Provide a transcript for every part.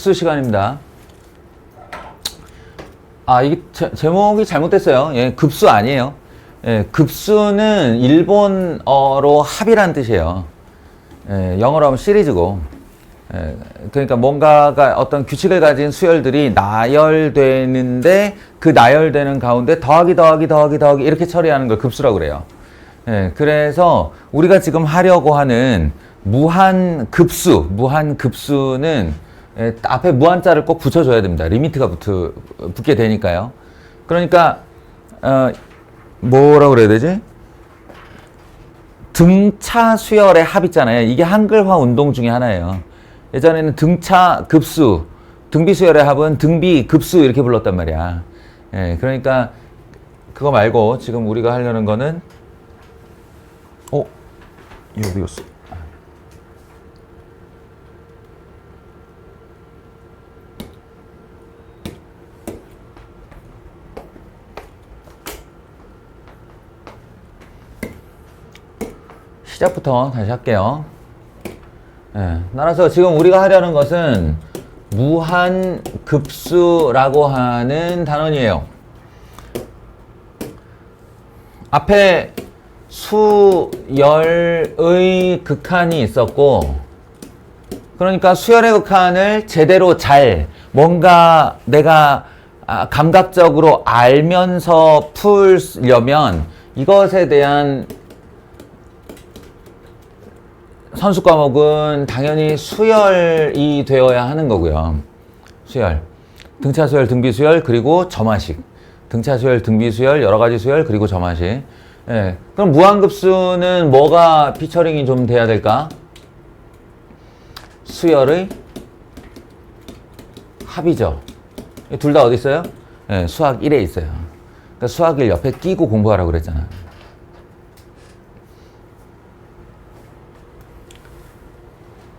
급수 시간입니다. 아, 이게 제목이 잘못됐어요. 예, 급수 아니에요. 예, 급수는 일본어로 합이란 뜻이에요. 예, 영어로 하면 시리즈고. 예, 그러니까 뭔가가 어떤 규칙을 가진 수열들이 나열되는데 그 나열되는 가운데 더하기 이렇게 처리하는 걸 급수라고 그래요. 예, 그래서 우리가 지금 하려고 하는 무한급수는 예, 앞에 무한자를 꼭 붙여줘야 됩니다. 리미트가 붙게 되니까요. 그러니까 뭐라고 그래야 되지? 등차 수열의 합 있잖아요. 이게 한글화 운동 중에 하나예요. 예전에는 등차 급수, 등비 수열의 합은 등비 급수 이렇게 불렀단 말이야. 예, 그러니까 그거 말고 지금 우리가 하려는 거는 이거 어디 갔어? 시작부터 다시 할게요. 예, 따라서 지금 우리가 하려는 것은 무한급수라고 하는 단원이에요. 앞에 수열의 극한이 있었고, 그러니까 수열의 극한을 제대로 뭔가 내가 감각적으로 알면서 풀려면 이것에 대한 선수 과목은 당연히 수열이 되어야 하는 거고요. 수열. 등차 수열, 등비 수열, 그리고 점화식. 등차 수열, 등비 수열, 여러 가지 수열, 그리고 점화식. 예. 그럼 무한급수는 뭐가 피처링이 좀 돼야 될까? 수열의 합이죠. 둘 다 어디 있어요? 예, 수학 1에 있어요. 그러니까 수학 1 옆에 끼고 공부하라고 그랬잖아.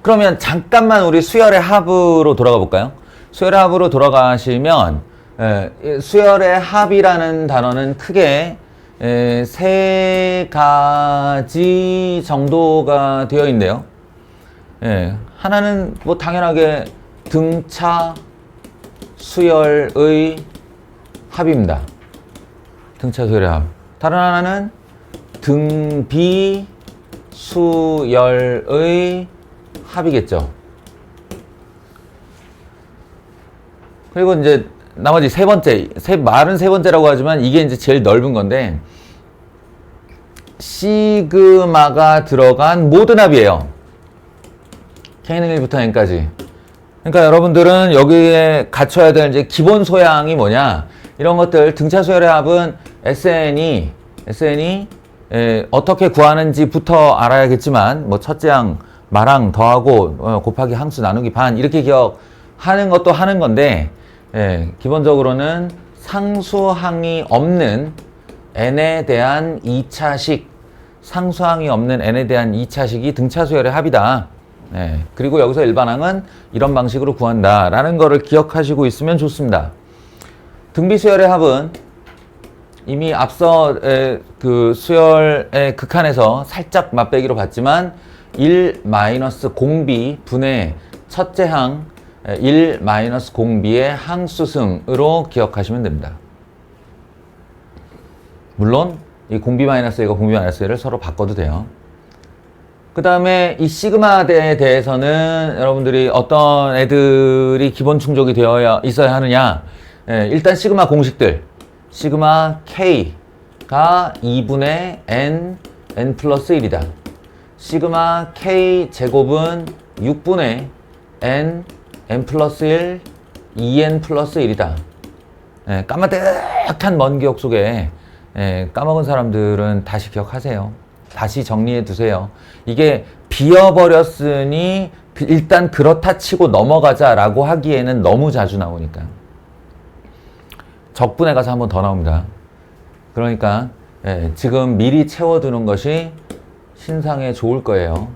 그러면 잠깐만 우리 수열의 합으로 돌아가 볼까요? 수열의 합으로 돌아가시면 수열의 합이라는 단어는 크게 세 가지 정도가 되어 있네요. 하나는 뭐 당연하게 등차 수열의 합입니다. 등차 수열의 합. 다른 하나는 등비 수열의 합이겠죠. 그리고 이제 나머지 세 번째, 말은 세 번째라고 하지만 이게 이제 제일 넓은 건데, 시그마가 들어간 모든 합이에요. K는 1부터 N까지. 그러니까 여러분들은 여기에 갖춰야 될 이제 기본 소양이 뭐냐, 이런 것들. 등차 수열의 합은 SN이 어떻게 구하는지부터 알아야겠지만, 뭐 첫째 항 마랑 더하고 곱하기 항수 나누기 반 이렇게 기억하는 것도 하는 건데, 기본적으로는 상수항이 없는 n에 대한 2차식, 상수항이 없는 n에 대한 2차식이 등차 수열의 합이다. 그리고 여기서 일반항은 이런 방식으로 구한다라는 거를 기억하시고 있으면 좋습니다. 등비 수열의 합은 이미 앞서 그 수열의 극한에서 살짝 맛배기로 봤지만 1-0b 분의 첫째 항 1-0b의 항수승으로 기억하시면 됩니다. 물론 이 공b-a가 공b-a를 서로 바꿔도 돼요. 그 다음에 이 시그마에 대해서는 여러분들이 어떤 애들이 기본 충족이 되어야 있어야 하느냐, 일단 시그마 공식들. 시그마 K가 2분의 n 플러스 1이다. 시그마 K 제곱은 6분의 n 플러스 1, 2n 플러스 1이다. 까마득한 먼 기억 속에 까먹은 사람들은 다시 기억하세요. 다시 정리해 두세요. 이게 비어버렸으니 일단 그렇다 치고 넘어가자라고 하기에는 너무 자주 나오니까. 적분에 가서 한 번 더 나옵니다. 그러니까 지금 미리 채워두는 것이 신상에 좋을 거예요.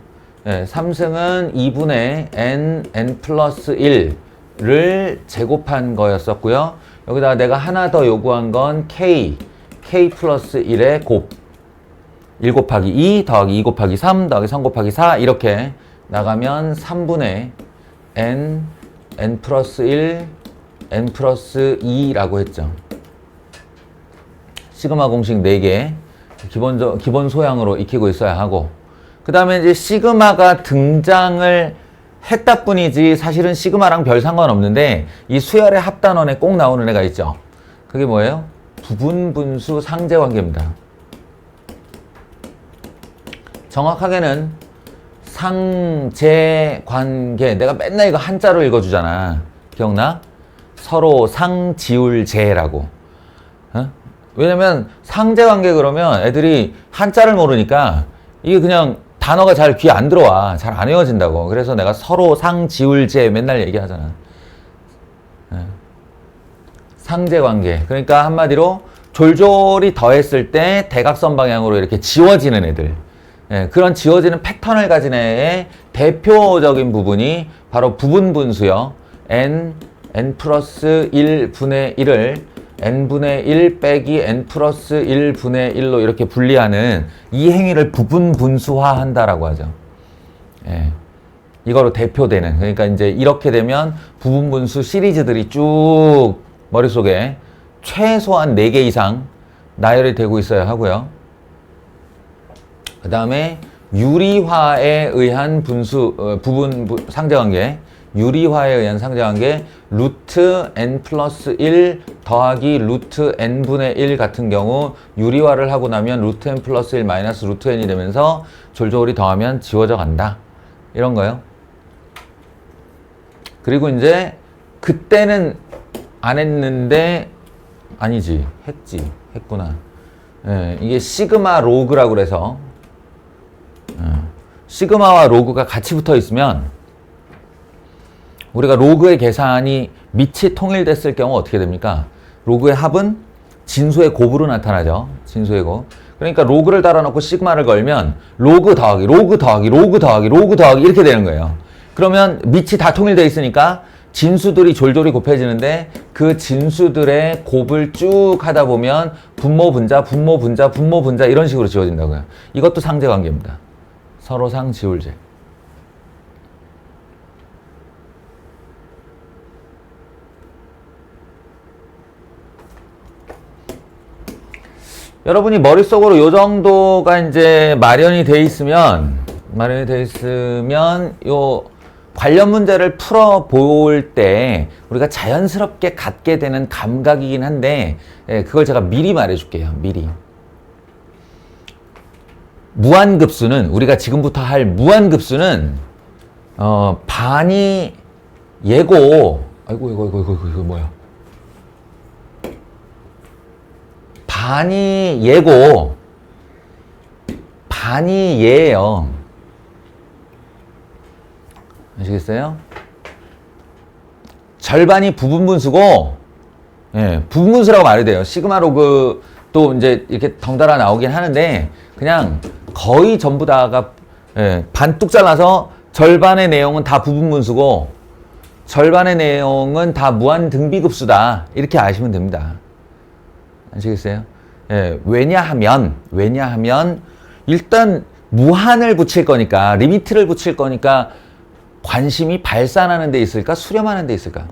3승은 2분의 n 플러스 1를 제곱한 거였었고요. 여기다가 내가 하나 더 요구한 건 k 플러스 1의 곱. 1 곱하기 2 더하기 2 곱하기 3 더하기 3 곱하기 4 이렇게 나가면 3분의 n n 플러스 1, n 플러스 2라고 했죠. 시그마 공식 4개 기본 소양으로 익히고 있어야 하고, 그 다음에 이제 시그마가 등장을 했다 뿐이지 사실은 시그마랑 별 상관없는데 이 수열의 합단원에 꼭 나오는 애가 있죠. 그게 뭐예요? 부분분수 상제관계입니다. 정확하게는 상제관계, 내가 맨날 이거 한자로 읽어주잖아. 기억나? 서로 상지울제라고. 어? 왜냐면 상제관계 그러면 애들이 한자를 모르니까 이게 그냥 단어가 잘 귀에 안 들어와. 잘 안 외워진다고. 그래서 내가 서로 상지울제 맨날 얘기하잖아. 상제관계. 그러니까 한마디로 졸졸이 더했을 때 대각선 방향으로 이렇게 지워지는 애들. 그런 지워지는 패턴을 가진 애의 대표적인 부분이 바로 부분분수요. n 플러스 1분의 1을 n분의 1 빼기 n 플러스 1분의 1로 이렇게 분리하는 이 행위를 부분분수화 한다라고 하죠. 이거로 대표되는, 그러니까 이제 이렇게 되면 부분분수 시리즈들이 쭉 머릿속에 최소한 4개 이상 나열이 되고 있어야 하고요. 그 다음에 유리화에 의한 상제관계, 유리화에 의한 상제관계 루트 n 플러스 1 더하기 루트 n분의 1 같은 경우 유리화를 하고 나면 루트 n 플러스 1 마이너스 루트 n이 되면서 졸졸이 더하면 지워져 간다. 이런 거요. 그리고 이제 그때는 안 했는데, 아니지, 했구나. 이게 시그마 로그라고 그래서 시그마와 로그가 같이 붙어 있으면 우리가 로그의 계산이 밑이 통일됐을 경우 어떻게 됩니까? 로그의 합은 진수의 곱으로 나타나죠. 진수의 곱. 그러니까 로그를 달아놓고 시그마를 걸면 로그 더하기, 로그 더하기, 로그 더하기, 로그 더하기 이렇게 되는 거예요. 그러면 밑이 다 통일되어 있으니까 진수들이 졸졸이 곱해지는데 그 진수들의 곱을 쭉 하다 보면 분모 분자, 분모 분자, 분모 분자 이런 식으로 지워진다고요. 이것도 상제관계입니다. 서로 상지울제. 여러분이 머릿속으로 요 정도가 이제 마련이 돼 있으면 요 관련 문제를 풀어볼 때 우리가 자연스럽게 갖게 되는 감각이긴 한데, 그걸 제가 미리 말해줄게요. 미리. 무한급수는, 우리가 지금부터 할 무한급수는 반이 예고, 이거 뭐야? 반이 예고, 반이 예예요. 아시겠어요? 절반이 부분분수고, 부분분수라고 말이 돼요. 시그마 로그도 이제 이렇게 덩달아 나오긴 하는데, 그냥 거의 전부 다가 반뚝 잘라서 절반의 내용은 다 부분분수고, 절반의 내용은 다 무한등비급수다. 이렇게 아시면 됩니다. 아시겠어요? 왜냐하면 일단 무한을 붙일 거니까, 리미트를 붙일 거니까 관심이 발산하는 데 있을까? 수렴하는 데 있을까?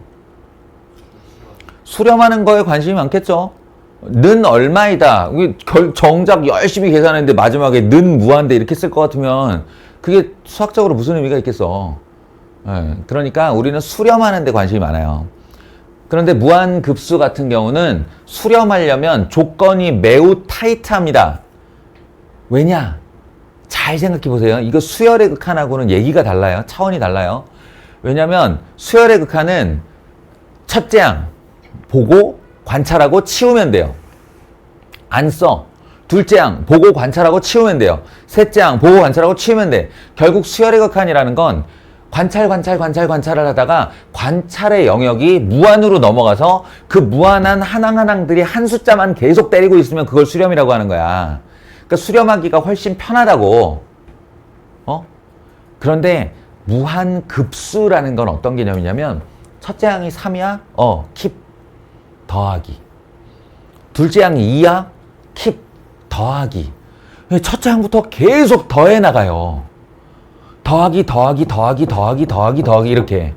수렴하는 거에 관심이 많겠죠? 는 얼마이다. 정작 열심히 계산했는데 마지막에 는 무한대 이렇게 쓸 것 같으면 그게 수학적으로 무슨 의미가 있겠어? 그러니까 우리는 수렴하는 데 관심이 많아요. 그런데 무한급수 같은 경우는 수렴하려면 조건이 매우 타이트합니다. 왜냐? 잘 생각해 보세요. 이거 수열의 극한하고는 얘기가 달라요. 차원이 달라요. 왜냐면 수열의 극한은 첫째 항 보고 관찰하고 치우면 돼요. 안 써. 둘째 항 보고 관찰하고 치우면 돼요. 셋째 항 보고 관찰하고 치우면 돼. 결국 수열의 극한이라는 건 관찰을 하다가 관찰의 영역이 무한으로 넘어가서 그 무한한 한항한항들이 한 숫자만 계속 때리고 있으면 그걸 수렴이라고 하는 거야. 그러니까 수렴하기가 훨씬 편하다고. 그런데 무한급수라는 건 어떤 개념이냐면 첫째 항이 3이야? 킵 더하기. 둘째 항이 2야? 킵 더하기. 첫째 항부터 계속 더해 나가요. 더하기 이렇게.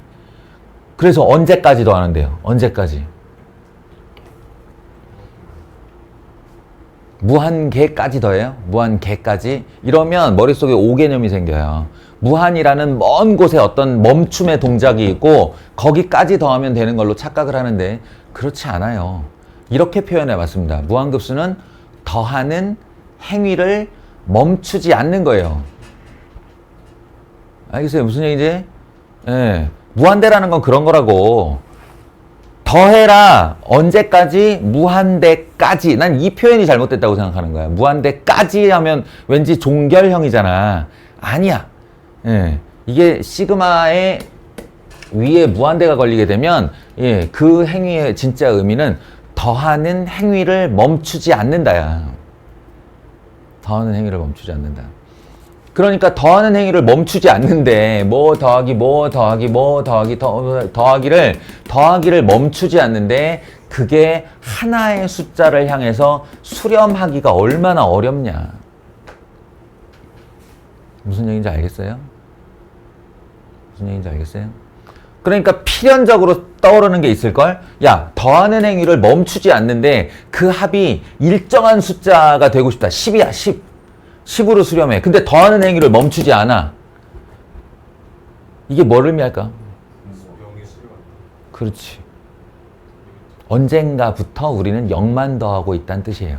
그래서 언제까지 더하는데요? 언제까지? 무한개까지 더해요? 무한개까지? 이러면 머릿속에 오개념이 생겨요. 무한이라는 먼 곳에 어떤 멈춤의 동작이 있고 거기까지 더하면 되는 걸로 착각을 하는데 그렇지 않아요. 이렇게 표현해 봤습니다. 무한급수는 더하는 행위를 멈추지 않는 거예요. 알겠어요? 무슨 얘기지? 예. 무한대라는 건 그런 거라고. 더해라. 언제까지? 무한대까지. 난 이 표현이 잘못됐다고 생각하는 거야. 무한대까지 하면 왠지 종결형이잖아. 아니야. 예. 이게 시그마의 위에 무한대가 걸리게 되면 예, 그 행위의 진짜 의미는 더하는 행위를 멈추지 않는다야. 더하는 행위를 멈추지 않는다. 그러니까 더하는 행위를 멈추지 않는데 뭐 더하기 더하기를 멈추지 않는데 그게 하나의 숫자를 향해서 수렴하기가 얼마나 어렵냐. 무슨 얘기인지 알겠어요? 무슨 얘기인지 알겠어요? 그러니까 필연적으로 떠오르는 게 있을걸? 야, 더하는 행위를 멈추지 않는데 그 합이 일정한 숫자가 되고 싶다. 10이야, 10. 10으로 수렴해. 근데 더하는 행위를 멈추지 않아. 이게 뭘 의미할까? 그렇지. 언젠가부터 우리는 0만 더하고 있다는 뜻이에요.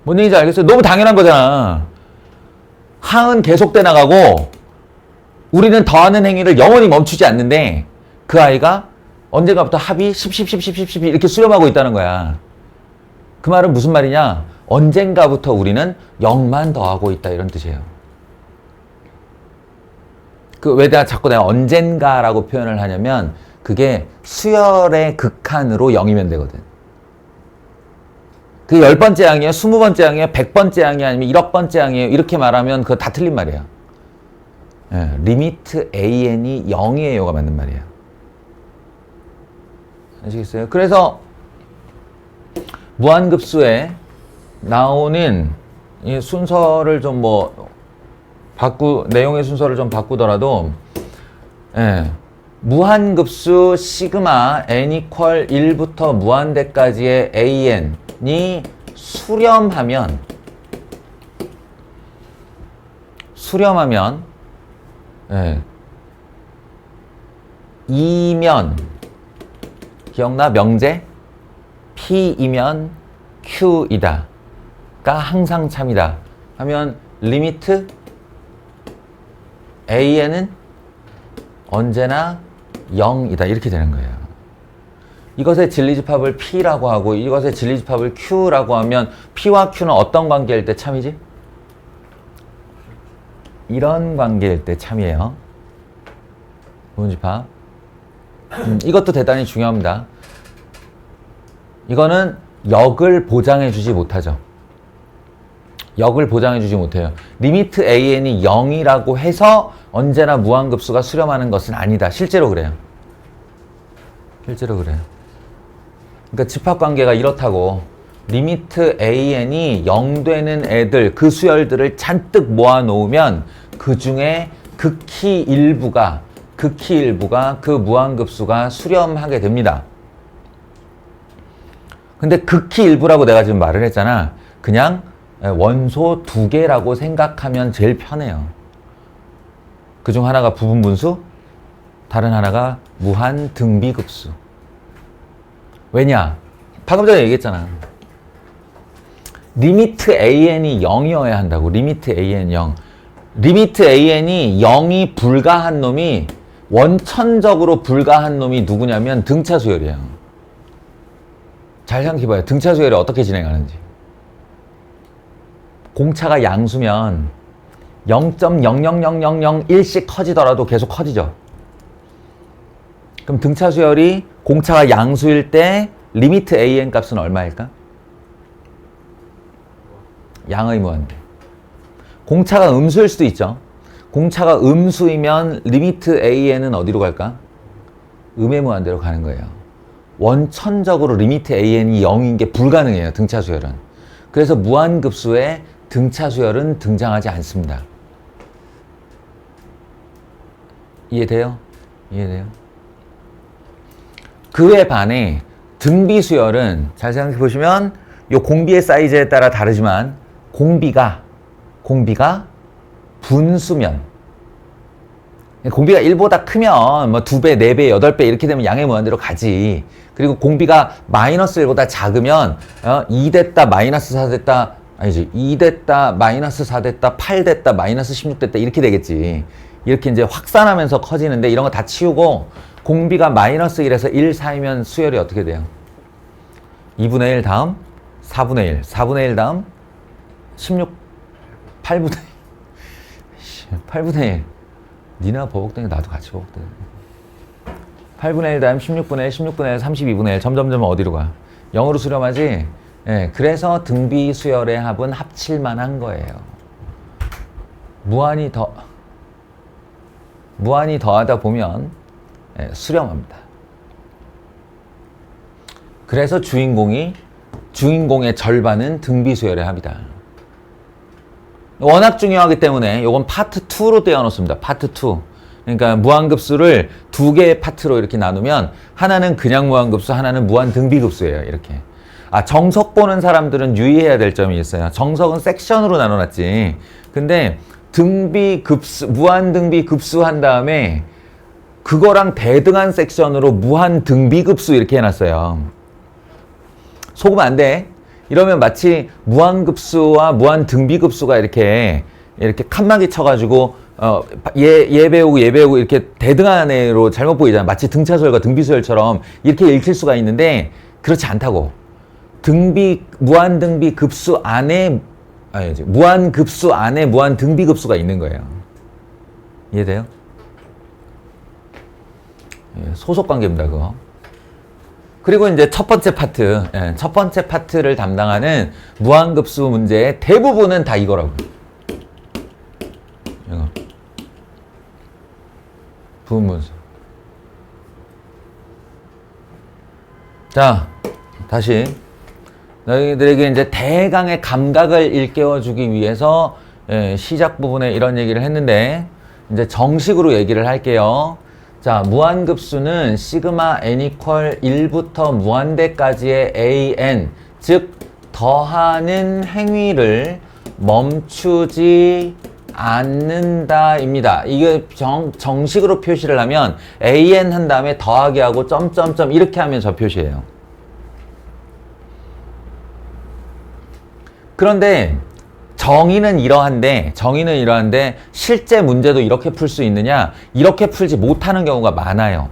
뭔 얘기인지 알겠어요? 너무 당연한 거잖아. 항은 계속돼 나가고 우리는 더하는 행위를 영원히 멈추지 않는데 그 아이가 언젠가부터 합이 10 이렇게 수렴하고 있다는 거야. 그 말은 무슨 말이냐? 언젠가부터 우리는 0만 더하고 있다 이런 뜻이에요. 왜 자꾸 내가 언젠가라고 표현을 하냐면 그게 수열의 극한으로 0이면 되거든. 그게 10번째 항이에요, 20번째 항이에요, 100번째 항이 아니면 1억 번째 항이에요. 이렇게 말하면 그거 다 틀린 말이야. 예, 리미트 AN이 0이에요가 맞는 말이에요. 아시겠어요? 그래서 무한급수에 나오는 이 순서를 좀 내용의 순서를 좀 바꾸더라도, 예, 무한급수 시그마 n 이퀄 1부터 무한대까지의 an이 수렴하면, 예, 이면, 기억나? 명제? P이면 Q이다. 가 항상 참이다. 하면 리미트 AN은 언제나 0이다. 이렇게 되는 거예요. 이것의 진리집합을 P라고 하고 이것의 진리집합을 Q라고 하면 P와 Q는 어떤 관계일 때 참이지? 이런 관계일 때 참이에요. 부분집합. 이것도 대단히 중요합니다. 이거는 역을 보장해주지 못하죠. 역을 보장해주지 못해요. 리미트 AN이 0이라고 해서 언제나 무한급수가 수렴하는 것은 아니다. 실제로 그래요. 실제로 그래요. 그러니까 집합관계가 이렇다고. 리미트 AN이 0 되는 애들, 그 수열들을 잔뜩 모아놓으면 그 중에 극히 일부가 그 무한급수가 수렴하게 됩니다. 근데 극히 일부라고 내가 지금 말을 했잖아. 그냥 원소 2개라고 생각하면 제일 편해요. 그중 하나가 부분분수, 다른 하나가 무한 등비급수. 왜냐? 방금 전에 얘기했잖아. 리미트 AN이 0이어야 한다고. 리미트 AN 0. 리미트 AN이 0이 불가한 놈이, 원천적으로 불가한 놈이 누구냐면 등차 수열이에요. 잘 생각해봐요. 등차 수열이 어떻게 진행하는지. 공차가 양수면 0.00001씩 커지더라도 계속 커지죠. 그럼 등차 수열이 공차가 양수일 때 리미트 AN 값은 얼마일까? 양의 무한대. 공차가 음수일 수도 있죠. 공차가 음수이면 리미트 AN은 어디로 갈까? 음의 무한대로 가는 거예요. 원천적으로 리미트 AN이 0인 게 불가능해요. 등차 수열은. 그래서 무한급수에 등차 수열은 등장하지 않습니다. 이해돼요? 이해돼요? 그에 반해 등비 수열은 잘 생각해 보시면 요 공비의 사이즈에 따라 다르지만 공비가 분수면 공비가 1보다 크면 뭐 2배, 4배, 8배 이렇게 되면 양의 무한대로 가지. 그리고 공비가 마이너스 1보다 작으면 2 됐다, 마이너스 4 됐다, 아니지 2 됐다, 마이너스 4 됐다, 8 됐다, 마이너스 16 됐다 이렇게 되겠지. 이렇게 이제 확산하면서 커지는데 이런 거 다 치우고 공비가 마이너스 1에서 1 사이면 수열이 어떻게 돼요? 2분의 1 다음 4분의 1, 4분의 1 다음 16, 8분의 1, 8분의 1. 니나 버벅대니 나도 같이 버벅대. 8분의 1 다음 16분의 1, 16분의 1, 32분의 1. 점점점 어디로 가? 0으로 수렴하지? 예, 그래서 등비 수열의 합은 합칠만 한 거예요. 무한히 더하다 보면 수렴합니다. 그래서 주인공의 절반은 등비 수열의 합이다. 워낙 중요하기 때문에 이건 파트 2로 떼어놓습니다. 파트 2. 그러니까 무한급수를 두 개의 파트로 이렇게 나누면 하나는 그냥 무한급수, 하나는 무한 등비급수예요. 이렇게. 정석 보는 사람들은 유의해야 될 점이 있어요. 정석은 섹션으로 나눠놨지. 근데 등비급수, 무한 등비급수 한 다음에 그거랑 대등한 섹션으로 무한 등비급수 이렇게 해놨어요. 속으면 안 돼. 이러면 마치 무한급수와 무한 등비급수가 이렇게 칸막이 쳐가지고 얘 배우고 이렇게 대등한 애로 잘못 보이잖아. 마치 등차수열과 등비수열처럼 이렇게 읽힐 수가 있는데 그렇지 않다고. 무한 등비급수 안에 무한급수 안에 무한 등비급수가 있는 거예요. 이해돼요? 소속 관계입니다, 그거. 그리고 이제 첫 번째 파트를 담당하는 무한급수 문제의 대부분은 다 이거라고. 이거. 부분분수. 자, 다시. 너희들에게 이제 대강의 감각을 일깨워주기 위해서 시작 부분에 이런 얘기를 했는데, 이제 정식으로 얘기를 할게요. 자, 무한급수는 시그마 n 이퀄 1부터 무한대까지의 an, 즉 더하는 행위를 멈추지 않는다입니다. 이게 정식으로 표시를 하면 an 한 다음에 더하기 하고 점점점 이렇게 하면 저 표시예요. 그런데 정의는 이러한데 실제 문제도 이렇게 풀 수 있느냐? 이렇게 풀지 못하는 경우가 많아요.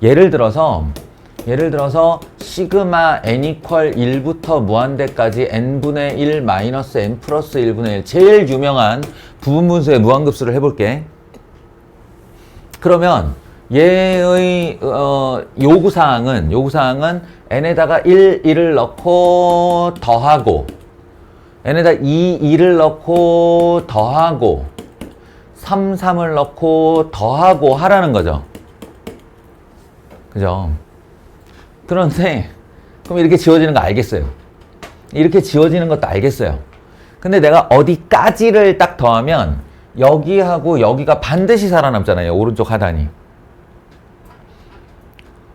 예를 들어서 시그마 n 이퀄 1부터 무한대까지 n분의 1 마이너스 n 플러스 1분의 1 제일 유명한 부분분수의 무한급수를 해볼게. 그러면 얘의 요구사항은 n에다가 1을 넣고 더하고 n에다 2를 넣고 더하고 3을 넣고 더하고 하라는 거죠. 그죠? 그런데 그럼 이렇게 지워지는 거 알겠어요. 이렇게 지워지는 것도 알겠어요. 근데 내가 어디까지를 딱 더하면 여기하고 여기가 반드시 살아남잖아요. 오른쪽 하단이.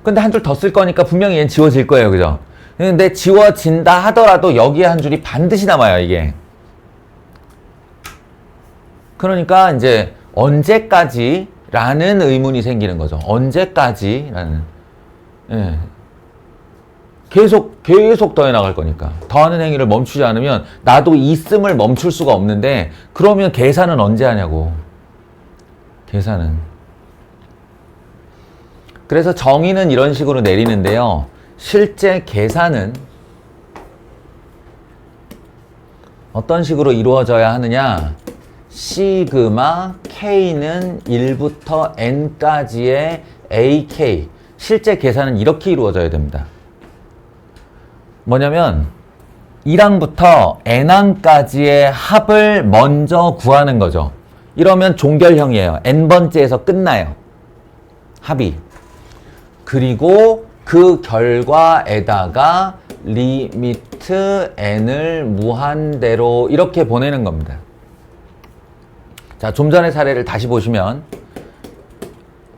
근데 한 줄 더 쓸 거니까 분명히 얘는 지워질 거예요. 그죠? 근데 지워진다 하더라도 여기에 한 줄이 반드시 남아요, 이게. 그러니까 이제 언제까지라는 의문이 생기는 거죠. 언제까지라는. 예. 계속 더해 나갈 거니까. 더하는 행위를 멈추지 않으면 나도 있음을 멈출 수가 없는데 그러면 계산은 언제 하냐고. 계산은. 그래서 정의는 이런 식으로 내리는데요. 실제 계산은 어떤 식으로 이루어져야 하느냐? 시그마 k는 1부터 n까지의 ak. 실제 계산은 이렇게 이루어져야 됩니다. 뭐냐면 1항부터 n항까지의 합을 먼저 구하는 거죠. 이러면 종결형이에요. n번째에서 끝나요. 합이. 그리고 그 결과에다가 리미트 n을 무한대로 이렇게 보내는 겁니다. 자, 좀 전의 사례를 다시 보시면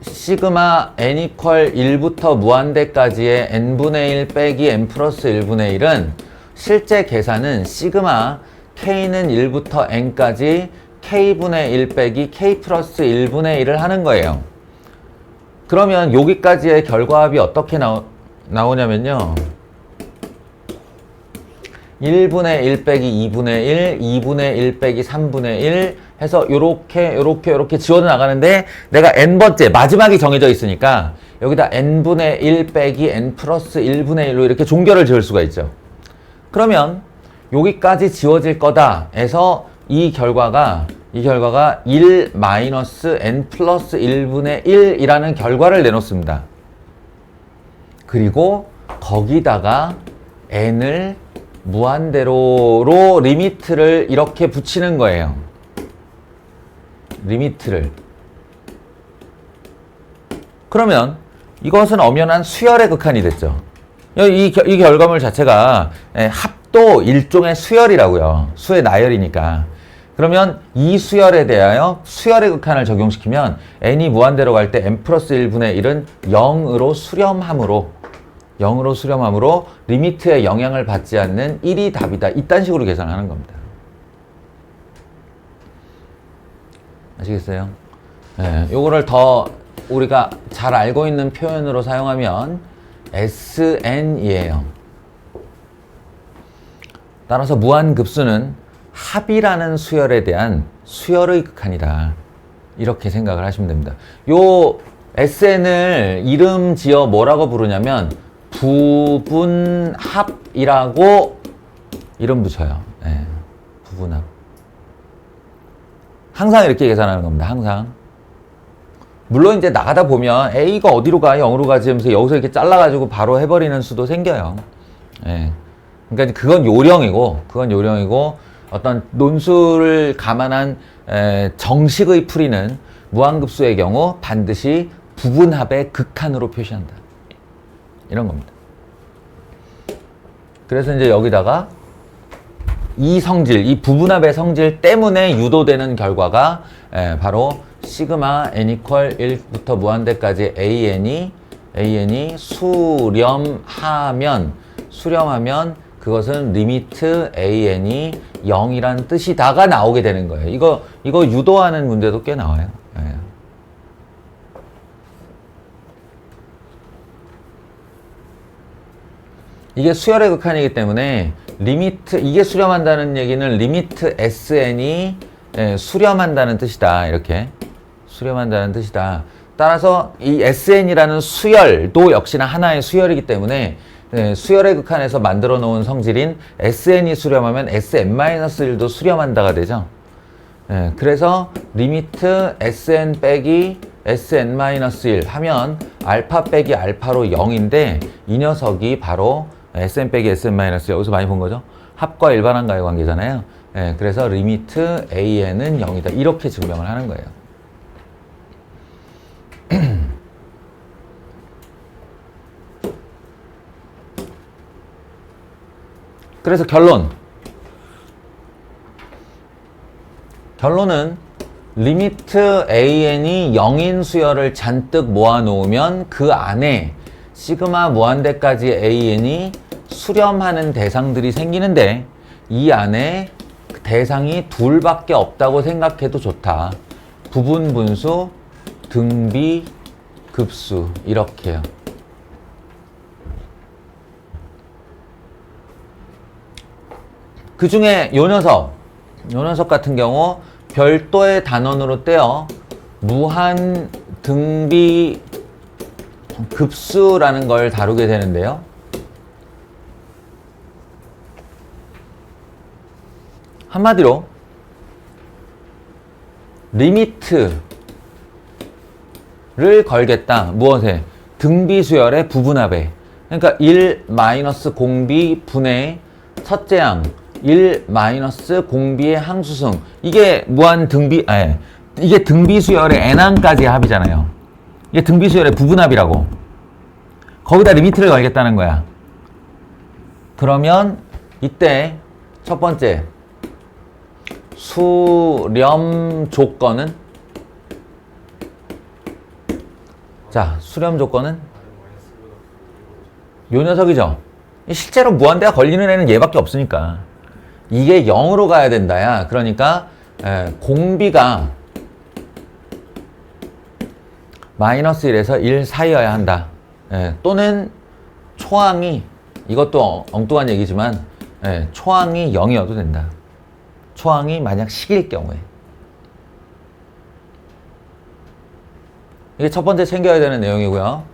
시그마 n 이퀄 1부터 무한대까지의 n분의 1 빼기 n 플러스 1분의 1은 실제 계산은 시그마 k는 1부터 n까지 k분의 1 빼기 k 플러스 1분의 1을 하는 거예요. 그러면 여기까지의 결과합이 어떻게 나오냐면요. 1분의 1 빼기 2분의 1, 2분의 1 빼기 3분의 1 해서 요렇게 지워져 나가는데 내가 n번째, 마지막이 정해져 있으니까 여기다 n분의 1 빼기 n 플러스 1분의 1로 이렇게 종결을 지을 수가 있죠. 그러면 여기까지 지워질 거다 해서 이 결과가 1 마이너스 n 플러스 1분의 1이라는 결과를 내놓습니다. 그리고 거기다가 n을 무한대로로 리미트를 이렇게 붙이는 거예요. 리미트를. 그러면 이것은 엄연한 수열의 극한이 됐죠. 이 결과물 자체가 합도 일종의 수열이라고요. 수의 나열이니까. 그러면 이 수열에 대하여 수열의 극한을 적용시키면 n이 무한대로 갈 때 n 플러스 1분의 1은 0으로 수렴함으로 리미트에 영향을 받지 않는 1이 답이다. 이딴 식으로 계산하는 겁니다. 아시겠어요? 요거를 더 우리가 잘 알고 있는 표현으로 사용하면 SN이에요. 따라서 무한급수는 합이라는 수열에 대한 수열의 극한이다. 이렇게 생각을 하시면 됩니다. 요 SN을 이름 지어 뭐라고 부르냐면 부분합이라고 이름 붙여요. 부분합. 항상 이렇게 계산하는 겁니다. 항상. 물론 이제 나가다 보면 A가 어디로 가? 0으로 가지 하면서 여기서 이렇게 잘라가지고 바로 해버리는 수도 생겨요. 그러니까 그건 요령이고 어떤 논술을 감안한 정식의 풀이는 무한급수의 경우 반드시 부분합의 극한으로 표시한다. 이런 겁니다. 그래서 이제 여기다가 이 성질, 이 부분합의 성질 때문에 유도되는 결과가 바로 시그마 n 이퀄 1부터 무한대까지 an이 수렴하면 그것은 리미트 an이 0이란 뜻이다가 나오게 되는 거예요. 이거 유도하는 문제도 꽤 나와요. 이게 수열의 극한이기 때문에 이게 수렴한다는 얘기는 리미트 SN이 수렴한다는 뜻이다. 이렇게 수렴한다는 뜻이다. 따라서 이 SN이라는 수열도 역시나 하나의 수열이기 때문에 수열의 극한에서 만들어 놓은 성질인 SN이 수렴하면 SN-1도 수렴한다가 되죠. 그래서 리미트 SN 빼기 SN-1 하면 알파 빼기 알파로 0인데 이 녀석이 바로 SN 빼기 SN- 여기서 많이 본 거죠. 합과 일반항과의 관계잖아요. 그래서 리미트 AN은 0이다. 이렇게 증명을 하는 거예요. 그래서 결론은 리미트 AN이 0인 수열을 잔뜩 모아놓으면 그 안에 시그마 무한대까지 AN이 수렴하는 대상들이 생기는데 이 안에 대상이 둘밖에 없다고 생각해도 좋다. 부분 분수, 등비, 급수 이렇게요. 그 중에 요 녀석 같은 경우 별도의 단원으로 떼어 무한 등비 급수라는 걸 다루게 되는데요. 한마디로 리미트를 걸겠다. 무엇에? 등비수열의 부분합에. 그러니까 1 마이너스 공비 분의 첫째 항 1 마이너스 공비의 항수승. 이게 무한 등비, 이게 등비수열의 n항까지의 합이잖아요. 이게 등비수열의 부분합이라고. 거기다 리미트를 걸겠다는 거야. 그러면 이때 첫 번째 수렴 조건은 자, 수렴 조건은 요 녀석이죠. 실제로 무한대가 걸리는 애는 얘밖에 없으니까 이게 0으로 가야 된다야. 그러니까 공비가 마이너스 1에서 1 사이여야 한다. 또는 초항이, 이것도 엉뚱한 얘기지만 초항이 0이어도 된다. 초항이 만약 식일 경우에. 이게 첫 번째 챙겨야 되는 내용이고요.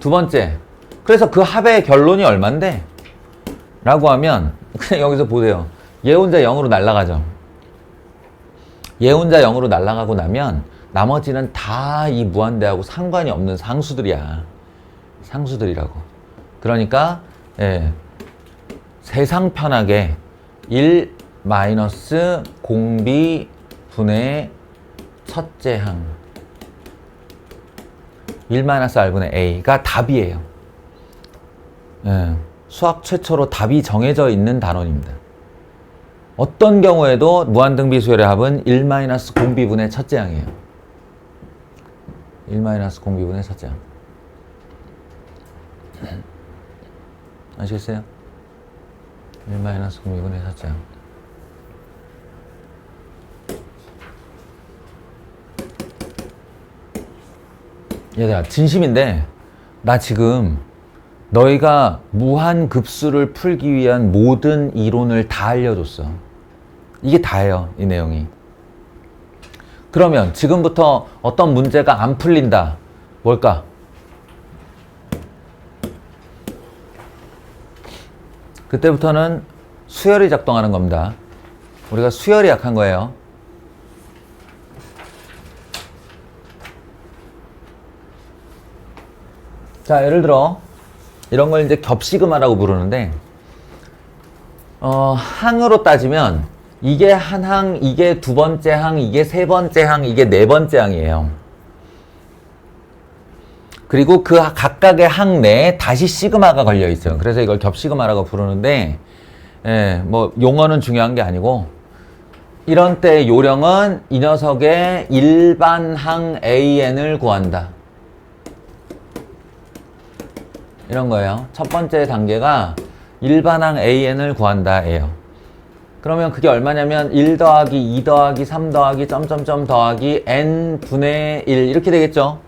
두 번째, 그래서 그 합의 결론이 얼만데? 라고 하면 그냥 여기서 보세요. 얘 혼자 0으로 날아가죠. 얘 혼자 0으로 날아가고 나면 나머지는 다 이 무한대하고 상관이 없는 상수들이야. 상수들이라고. 그러니까 세상 편하게 1 마이너스 공비 분의 첫째 항 1 마이너스 r분의 a가 답이에요. 수학 최초로 답이 정해져 있는 단원입니다. 어떤 경우에도 무한등비 수열의 합은 1 마이너스 공비분의 첫째 항이에요. 1 마이너스 공비분의 첫째 항. 아시겠어요? 1 마이너스 공비분의 첫째 항. 얘들아, 진심인데 나 지금 너희가 무한급수를 풀기 위한 모든 이론을 다 알려줬어. 이게 다예요, 이 내용이. 그러면 지금부터 어떤 문제가 안 풀린다. 뭘까? 그때부터는 수열이 작동하는 겁니다. 우리가 수열이 약한 거예요. 자, 예를 들어 이런 걸 이제 겹시그마라고 부르는데 항으로 따지면 이게 한 항, 이게 두 번째 항, 이게 세 번째 항, 이게 네 번째 항이에요. 그리고 그 각각의 항 내에 다시 시그마가 걸려 있어요. 그래서 이걸 겹시그마라고 부르는데 뭐 용어는 중요한 게 아니고 이런 때 요령은 이 녀석의 일반 항 AN을 구한다. 이런 거예요. 첫 번째 단계가 일반항 AN을 구한다예요. 그러면 그게 얼마냐면 1 더하기 2 더하기 3 더하기 점점점 더하기 n분의 1 이렇게 되겠죠.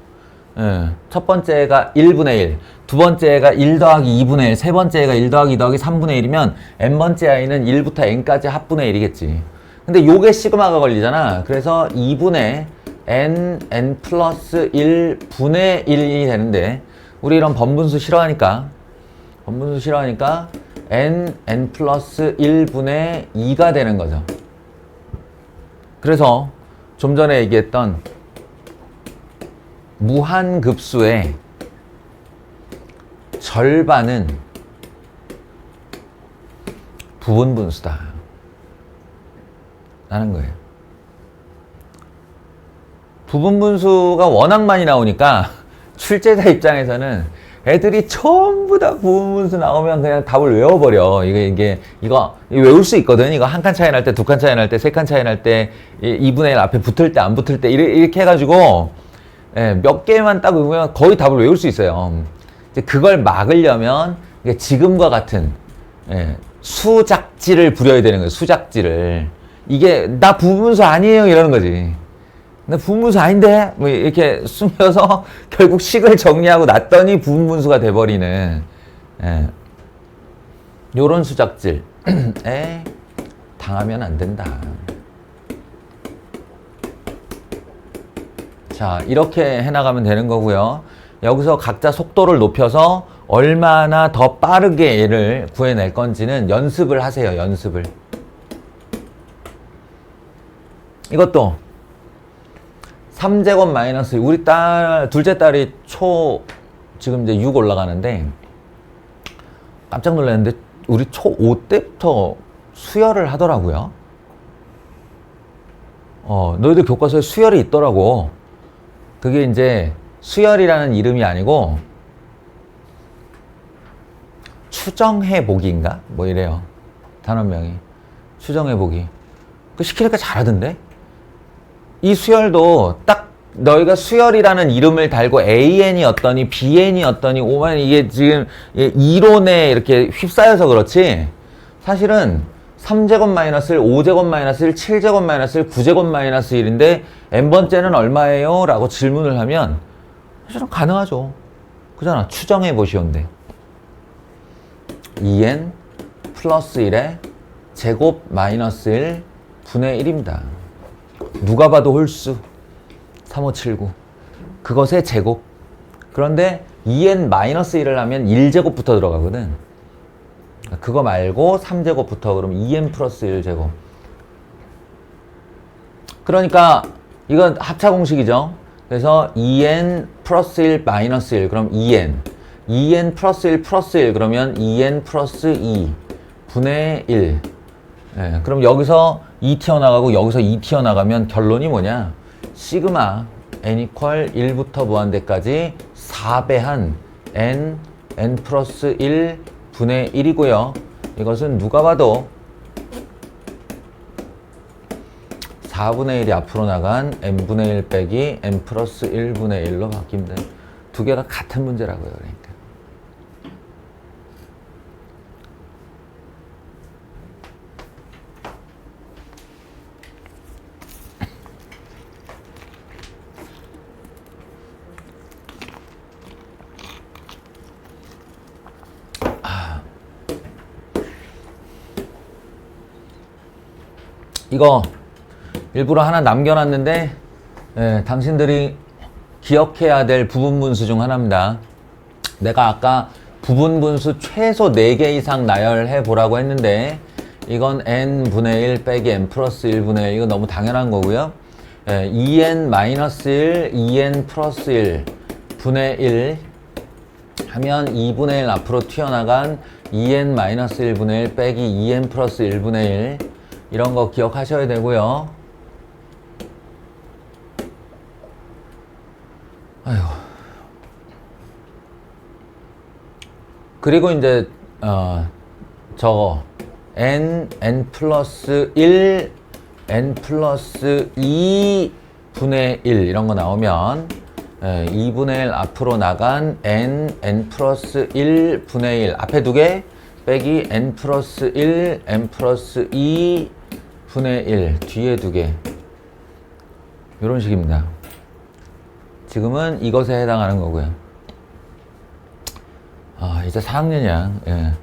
첫 번째가 1분의 1, 두 번째가 1 더하기 2분의 1, 세 번째가 1 더하기 2 더하기 3분의 1이면 n번째 i는 1부터 n까지 합분의 1이겠지. 근데 요게 시그마가 걸리잖아. 그래서 2분의 n 플러스 1분의 1이 되는데 우리 이런 번분수 싫어하니까 n 플러스 1분의 2가 되는 거죠. 그래서 좀 전에 얘기했던 무한급수의 절반은 부분분수다 라는 거예요. 부분분수가 워낙 많이 나오니까 출제자 입장에서는 애들이 전부 다 부분분수 나오면 그냥 답을 외워버려. 이거 외울 수 있거든. 이거 한 칸 차이 날 때, 두 칸 차이 날 때, 세 칸 차이 날 때, 2분의 1 앞에 붙을 때, 안 붙을 때, 이렇게 해가지고, 몇 개만 딱 외우면 거의 답을 외울 수 있어요. 이제 그걸 막으려면, 지금과 같은, 수작질을 부려야 되는 거예요. 수작질을. 이게, 나 부분분수 아니에요. 이러는 거지. 나 부분분수 아닌데? 뭐 이렇게 숨겨서 결국 식을 정리하고 놨더니 부분분수가 돼버리는 요런 수작질에 당하면 안 된다. 자, 이렇게 해나가면 되는 거고요. 여기서 각자 속도를 높여서 얼마나 더 빠르게 얘를 구해낼 건지는 연습을 하세요. 연습을. 이것도 3제곱 마이너스 우리 둘째 딸이 지금 이제 6 올라가는데 깜짝 놀랐는데 우리 초5 때부터 수열을 하더라고요. 너희들 교과서에 수열이 있더라고. 그게 이제 수열이라는 이름이 아니고 추정해보기인가? 뭐 이래요. 단원명이. 추정해보기. 그 시키니까 잘하던데? 이 수열도 딱 너희가 수열이라는 이름을 달고 AN이 어떠니 BN이 어떠니 오만 이게 지금 이론에 이렇게 휩싸여서 그렇지 사실은 3제곱 마이너스 1, 5제곱 마이너스 1, 7제곱 마이너스 1, 9제곱 마이너스 1인데 n번째는 얼마예요? 라고 질문을 하면 사실은 가능하죠. 그잖아. 추정해 보시온데 2n 플러스 1의 제곱 마이너스 1 분의 1입니다. 누가 봐도 홀수 3579 그것의 제곱. 그런데 2n 마이너스 1을 하면 1제곱부터 들어가거든. 그거 말고 3제곱부터 그럼 2n 플러스 1제곱. 그러니까 이건 합차 공식이죠. 그래서 2n 플러스 1 마이너스 1 그럼 2n 플러스 1 플러스 1 그러면 2n 플러스 2 분의 1. 네, 그럼 여기서 2 튀어나가고 여기서 2 튀어나가면 결론이 뭐냐? 시그마 n 이퀄 1부터 무한대까지 4배한 n 플러스 1 분의 1이고요. 이것은 누가 봐도 4분의 1이 앞으로 나간 n분의 1 빼기 n 플러스 1분의 1로 바뀝니다. 두 개가 같은 문제라고요. 그러니까. 이거 일부러 하나 남겨놨는데 당신들이 기억해야 될 부분분수 중 하나입니다. 내가 아까 부분분수 최소 4개 이상 나열해 보라고 했는데 이건 n분의 1 빼기 n 플러스 1분의 1 이거 너무 당연한 거고요. 2n 마이너스 1, 2n 플러스 1 분의 1 하면 2분의 1 앞으로 튀어나간 2n 마이너스 1분의 1 빼기 2n 플러스 1분의 1 이런 거 기억하셔야 되고요. 아휴. 그리고 이제 저거 n 플러스 1, n 플러스 2 분의 1 이런 거 나오면 2분의 1 앞으로 나간 n 플러스 1 분의 1 앞에 두 개 빼기 n 플러스 1, n 플러스 2 분의 1 뒤에 두 개 이런 식입니다. 지금은 이것에 해당하는 거고요. 이제 4학년이야.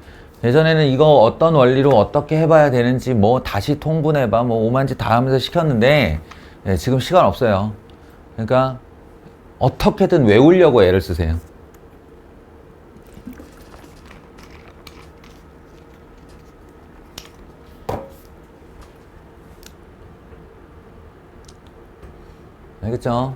예전에는 이거 어떤 원리로 어떻게 해봐야 되는지 뭐 다시 통분해봐 뭐 오만지 다 하면서 시켰는데 지금 시간 없어요. 그러니까 어떻게든 외우려고 애를 쓰세요. 알겠죠?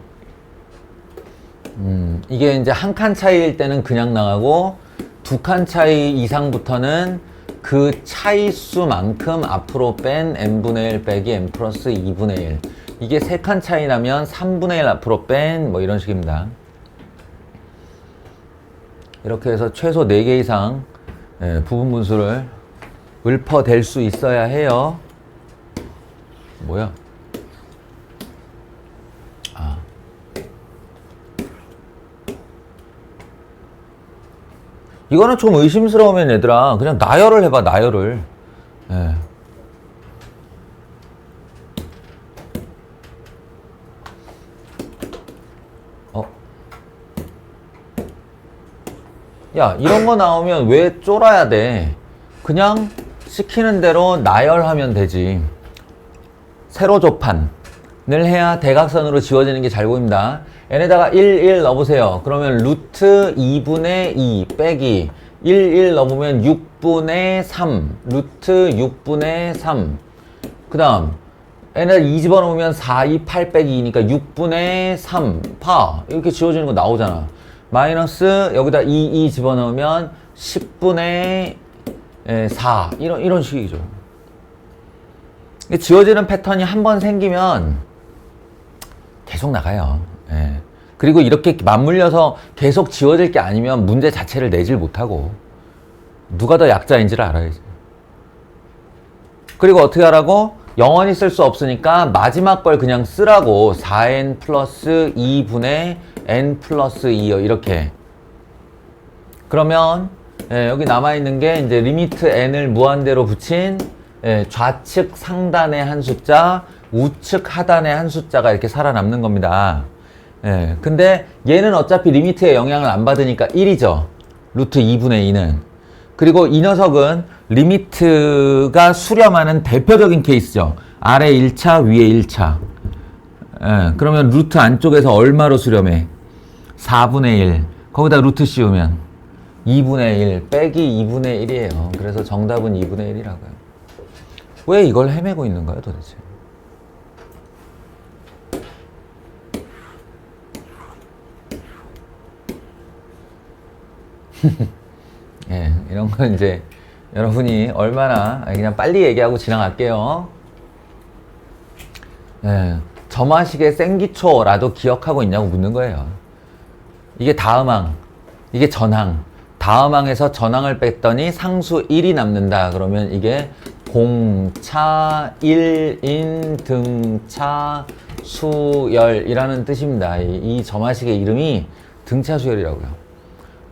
이게 이제 한 칸 차이일 때는 그냥 나가고 2칸 차이 이상부터는 그 차이수만큼 앞으로 뺀 n분의 1 빼기 n 플러스 2분의 1 이게 3칸 차이 나면 3분의 1 앞으로 뺀 뭐 이런 식입니다. 이렇게 해서 최소 4개 이상 부분분수를 읊어댈 수 있어야 해요. 뭐야? 이거는 좀 의심스러우면 얘들아 그냥 나열을 해봐. 나열을. 야 이런 거 나오면 왜 쫄아야 돼? 그냥 시키는 대로 나열하면 되지. 세로 조판을 해야 대각선으로 지워지는 게 잘 보입니다. n에다가 1 넣어보세요. 그러면 루트 2분의 2 빼기 1 넣어보면 6분의 3 루트 6분의 3 그 다음 n에다 2 집어넣으면 4, 2, 8 빼기 2니까 6분의 3 파 이렇게 지워지는 거 나오잖아. 마이너스 여기다 2 집어넣으면 10분의 4 이런 식이죠. 지워지는 패턴이 한 번 생기면 계속 나가요. 그리고 이렇게 맞물려서 계속 지워질 게 아니면 문제 자체를 내질 못하고 누가 더 약자인지를 알아야지. 그리고 어떻게 하라고? 영원히 쓸 수 없으니까 마지막 걸 그냥 쓰라고. 4n 플러스 2분의 n 플러스 2요. 이렇게. 그러면 여기 남아있는 게 이제 리미트 n을 무한대로 붙인 좌측 상단의 한 숫자, 우측 하단의 한 숫자가 이렇게 살아남는 겁니다. 근데 얘는 어차피 리미트에 영향을 안 받으니까 1이죠. 루트 2분의 2는. 그리고 이 녀석은 리미트가 수렴하는 대표적인 케이스죠. 아래 1차, 위에 1차. 그러면 루트 안쪽에서 얼마로 수렴해? 4분의 1. 거기다 루트 씌우면 2분의 1 빼기 2분의 1이에요. 그래서 정답은 2분의 1이라고요. 왜 이걸 헤매고 있는 거예요, 도대체? 예, 이런 건 이제 여러분이 얼마나 그냥 빨리 얘기하고 지나갈게요. 예, 점화식의 생기초라도 기억하고 있냐고 묻는 거예요. 이게 다음항, 이게 전항. 다음항에서 전항을 뺐더니 상수 1이 남는다. 그러면 이게 공차 1인 등차 수열이라는 뜻입니다. 이 점화식의 이름이 등차 수열이라고요.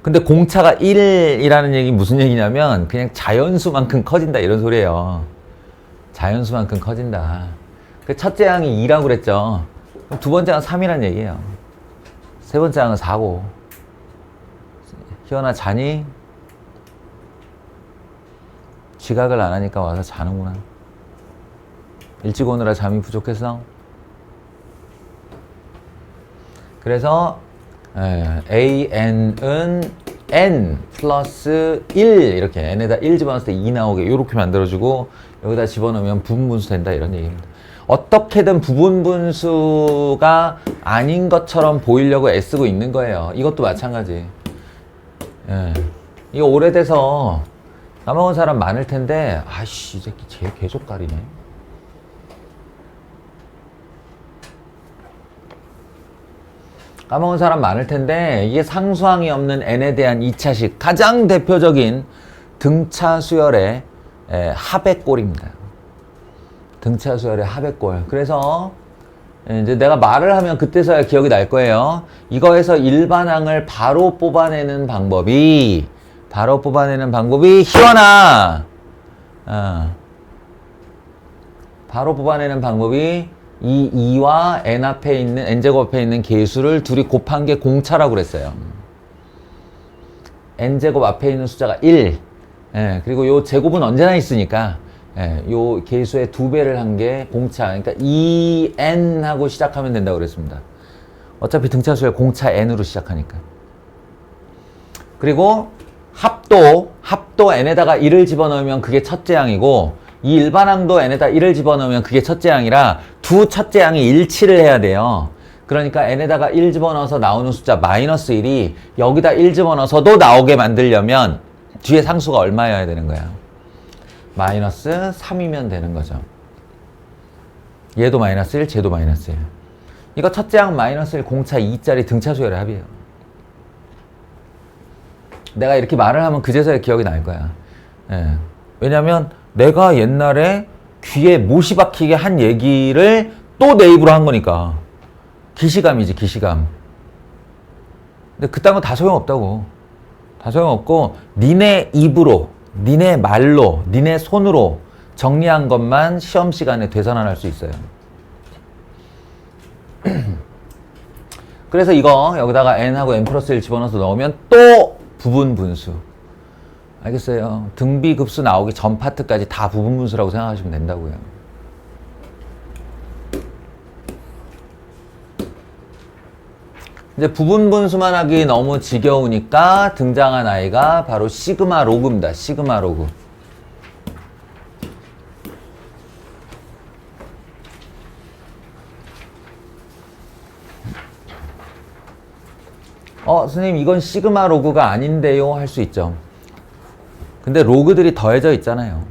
근데 공차가 1이라는 얘기 무슨 얘기냐면 그냥 자연수만큼 커진다 이런 소리예요. 자연수만큼 커진다. 그 첫째 항이 2라고 그랬죠. 그럼 두 번째 항은 3이라는 얘기예요. 세 번째 항은 4고. 희연아 자니? 지각을 안 하니까 와서 자는구나. 일찍 오느라 잠이 부족했어? 그래서 AN은 N 플러스 1 이렇게 N에다 1 집어넣었을 때 2 나오게 이렇게 만들어주고 여기다 집어넣으면 부분분수 된다 이런 얘기입니다. 어떻게든 부분분수가 아닌 것처럼 보이려고 애쓰고 있는 거예요. 이것도 마찬가지. 이거 오래돼서 까먹은 사람 많을 텐데 아이씨 이 새끼 쟤 계속 가리네. 까먹은 사람 많을 텐데 이게 상수항이 없는 n에 대한 2차식 가장 대표적인 등차 수열의 합의꼴입니다. 등차 수열의 합의꼴. 그래서 이제 내가 말을 하면 그때서야 기억이 날 거예요. 이거에서 일반항을 바로 뽑아내는 방법이 희원아 바로 뽑아내는 방법이 이 2와 n 앞에 있는 n제곱 앞에 있는 개수를 둘이 곱한 게 공차라고 그랬어요. n제곱 앞에 있는 숫자가 1 그리고 요 제곱은 언제나 있으니까 요 개수의 2배를 한 게 공차. 그러니까 2n 하고 시작하면 된다고 그랬습니다. 어차피 등차수열 공차 n으로 시작하니까. 그리고 합도 n에다가 1을 집어넣으면 그게 첫째 항이고 이 일반항도 n에다 1을 집어넣으면 그게 첫째 항이라 두 첫째 항이 일치를 해야 돼요. 그러니까 n에다가 1 집어넣어서 나오는 숫자 마이너스 1이 여기다 1 집어넣어서도 나오게 만들려면 뒤에 상수가 얼마여야 되는 거야? 마이너스 3이면 되는 거죠. 얘도 마이너스 1, 쟤도 마이너스 1. 이거 첫째 항 마이너스 1 공차 2짜리 등차 수열의 합이에요. 내가 이렇게 말을 하면 그제서야 기억이 날 거야. 왜냐면 내가 옛날에 귀에 못이 박히게 한 얘기를 또 내 입으로 한 거니까. 기시감이지, 기시감. 근데 그딴 거 다 소용없다고. 다 소용없고 니네 입으로, 니네 말로, 니네 손으로 정리한 것만 시험 시간에 되살아날 수 있어요. 그래서 이거 여기다가 n하고 n 플러스 1 집어넣어서 넣으면 또 부분 분수. 알겠어요? 등비급수 나오기 전 파트까지 다 부분 분수라고 생각하시면 된다고요. 이제 부분 분수만 하기 너무 지겨우니까 등장한 아이가 바로 시그마 로그입니다. 시그마 로그. 선생님 이건 시그마 로그가 아닌데요 할 수 있죠. 근데 로그들이 더해져 있잖아요.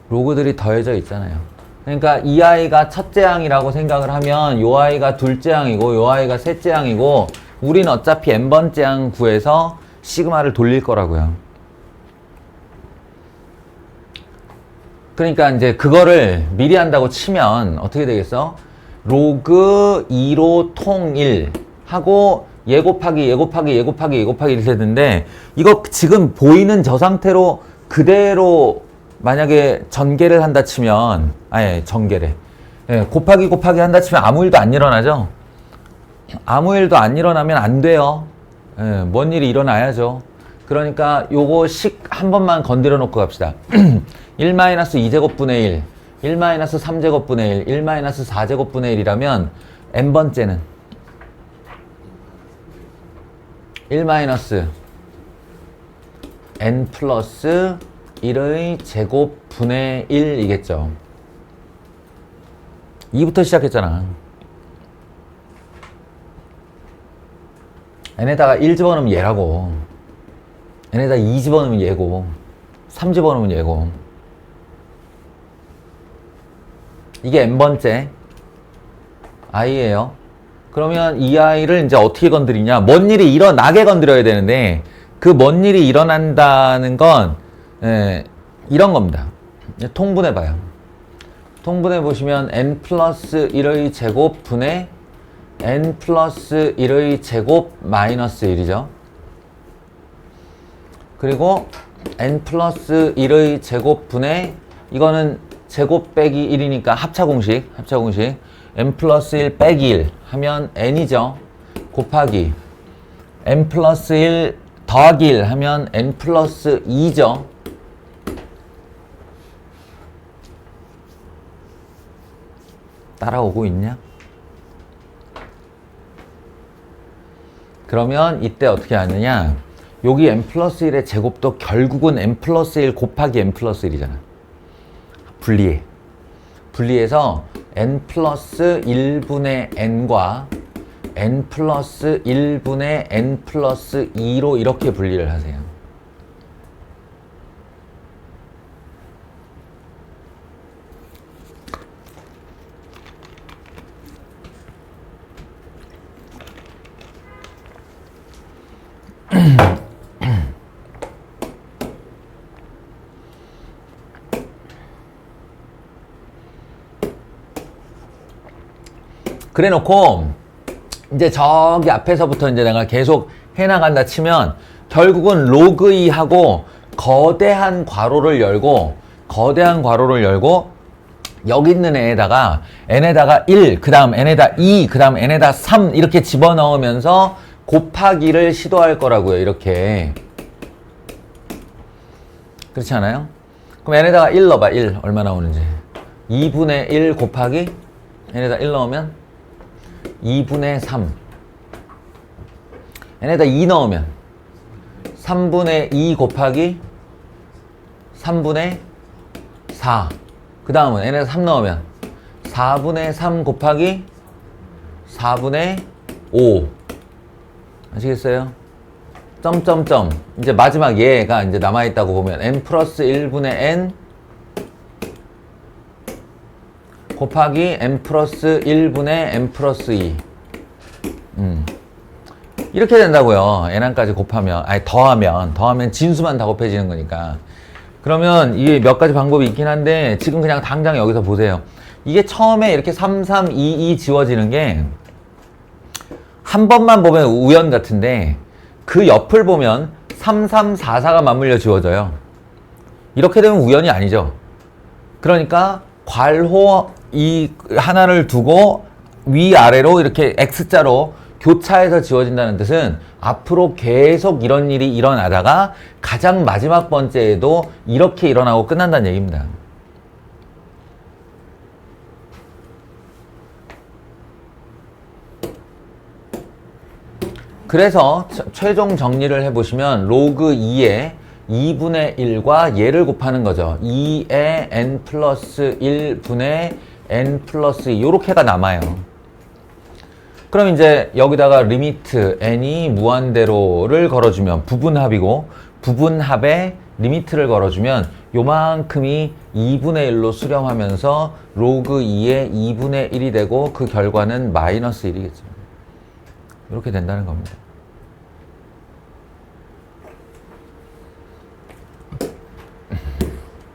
로그들이 더해져 있잖아요. 그러니까 이 아이가 첫째 항이라고 생각을 하면 이 아이가 둘째 항이고 이 아이가 셋째 항이고 우린 어차피 n번째 항 구해서 시그마를 돌릴 거라고요. 그러니까 이제 그거를 미리 한다고 치면 어떻게 되겠어? 로그 2로 통 1 하고 얘 곱하기 얘 곱하기 얘 곱하기 얘 곱하기 이렇게 되는데 이거 지금 보이는 저 상태로 그대로 만약에 전개를 한다 치면 아예 전개래. 예, 곱하기 곱하기 한다 치면 아무 일도 안 일어나죠? 아무 일도 안 일어나면 안 돼요. 예, 뭔 일이 일어나야죠. 그러니까 요거 식 한 번만 건드려 놓고 갑시다. 1-2제곱분의 1, 1-3제곱분의 1, 1-4제곱분의 1이라면 n번째는 1-n 플러스 1의 제곱분의 1이겠죠. 2부터 시작했잖아. n에다가 1 집어넣으면 얘라고. n에다 2 집어넣으면 얘고 3 집어넣으면 얘고. 이게 n번째 i예요. 그러면 이 i를 이제 어떻게 건드리냐. 뭔 일이 일어나게 건드려야 되는데 그 뭔 일이 일어난다는 건 이런 겁니다. 통분해봐요. 통분해보시면 n 플러스 1의 제곱 분의 n 플러스 1의 제곱 마이너스 1이죠. 그리고 n 플러스 1의 제곱 분의 이거는 제곱 빼기 1이니까 합차공식 n 플러스 1 빼기 1 하면 n이죠. 곱하기 n 플러스 1 더하기 1 하면 n 플러스 2죠. 따라오고 있냐? 그러면 이때 어떻게 하느냐. 여기 n 플러스 1의 제곱도 결국은 n 플러스 1 곱하기 n 플러스 1이잖아. 분리해. 분리해서 n 플러스 1분의 n과 n 플러스 1분의 n 플러스 2로 이렇게 분리를 하세요. 그래 놓고 이제 저기 앞에서부터 이제 내가 계속 해나간다 치면 결국은 로그 2하고 거대한 괄호를 열고 여기 있는 애에다가 n에다가 1, 그 다음 n에다 2, 그 다음 n에다 3 이렇게 집어넣으면서 곱하기를 시도할 거라고요. 이렇게. 그렇지 않아요? 그럼 n에다가 1 넣어봐. 1 얼마 나오는지. 2분의 1 곱하기 n에다 1 넣으면 2분의 3. n에다 2 넣으면 3분의 2 곱하기 3분의 4. 그 다음은 n에다 3 넣으면 4분의 3 곱하기 4분의 5. 아시겠어요? 점점점. 이제 마지막 얘가 이제 남아있다고 보면 n 플러스 1분의 n 곱하기 n 플러스 1분의 n 플러스 2. 이렇게 된다고요. n항까지 곱하면, 아니 더하면 진수만 다 곱해지는 거니까. 그러면 이게 몇 가지 방법이 있긴 한데 지금 그냥 당장 여기서 보세요. 이게 처음에 이렇게 3, 3, 2, 2 지워지는 게 한 번만 보면 우연 같은데 그 옆을 보면 3, 3, 4, 4가 맞물려 지워져요. 이렇게 되면 우연이 아니죠. 그러니까 괄호 이 하나를 두고 위아래로 이렇게 X자로 교차해서 지워진다는 뜻은 앞으로 계속 이런 일이 일어나다가 가장 마지막 번째에도 이렇게 일어나고 끝난다는 얘기입니다. 그래서 최종 정리를 해보시면 로그 2에 2분의 1과 얘를 곱하는 거죠. 2의 n 플러스 1분의 n 플러스 2 요렇게가 남아요. 그럼 이제 여기다가 리미트 n이 무한대로를 걸어주면 부분합이고 부분합에 리미트를 걸어주면 요만큼이 2분의 1로 수렴하면서 로그 2의 2분의 1이 되고 그 결과는 마이너스 1이겠죠. 이렇게 된다는 겁니다.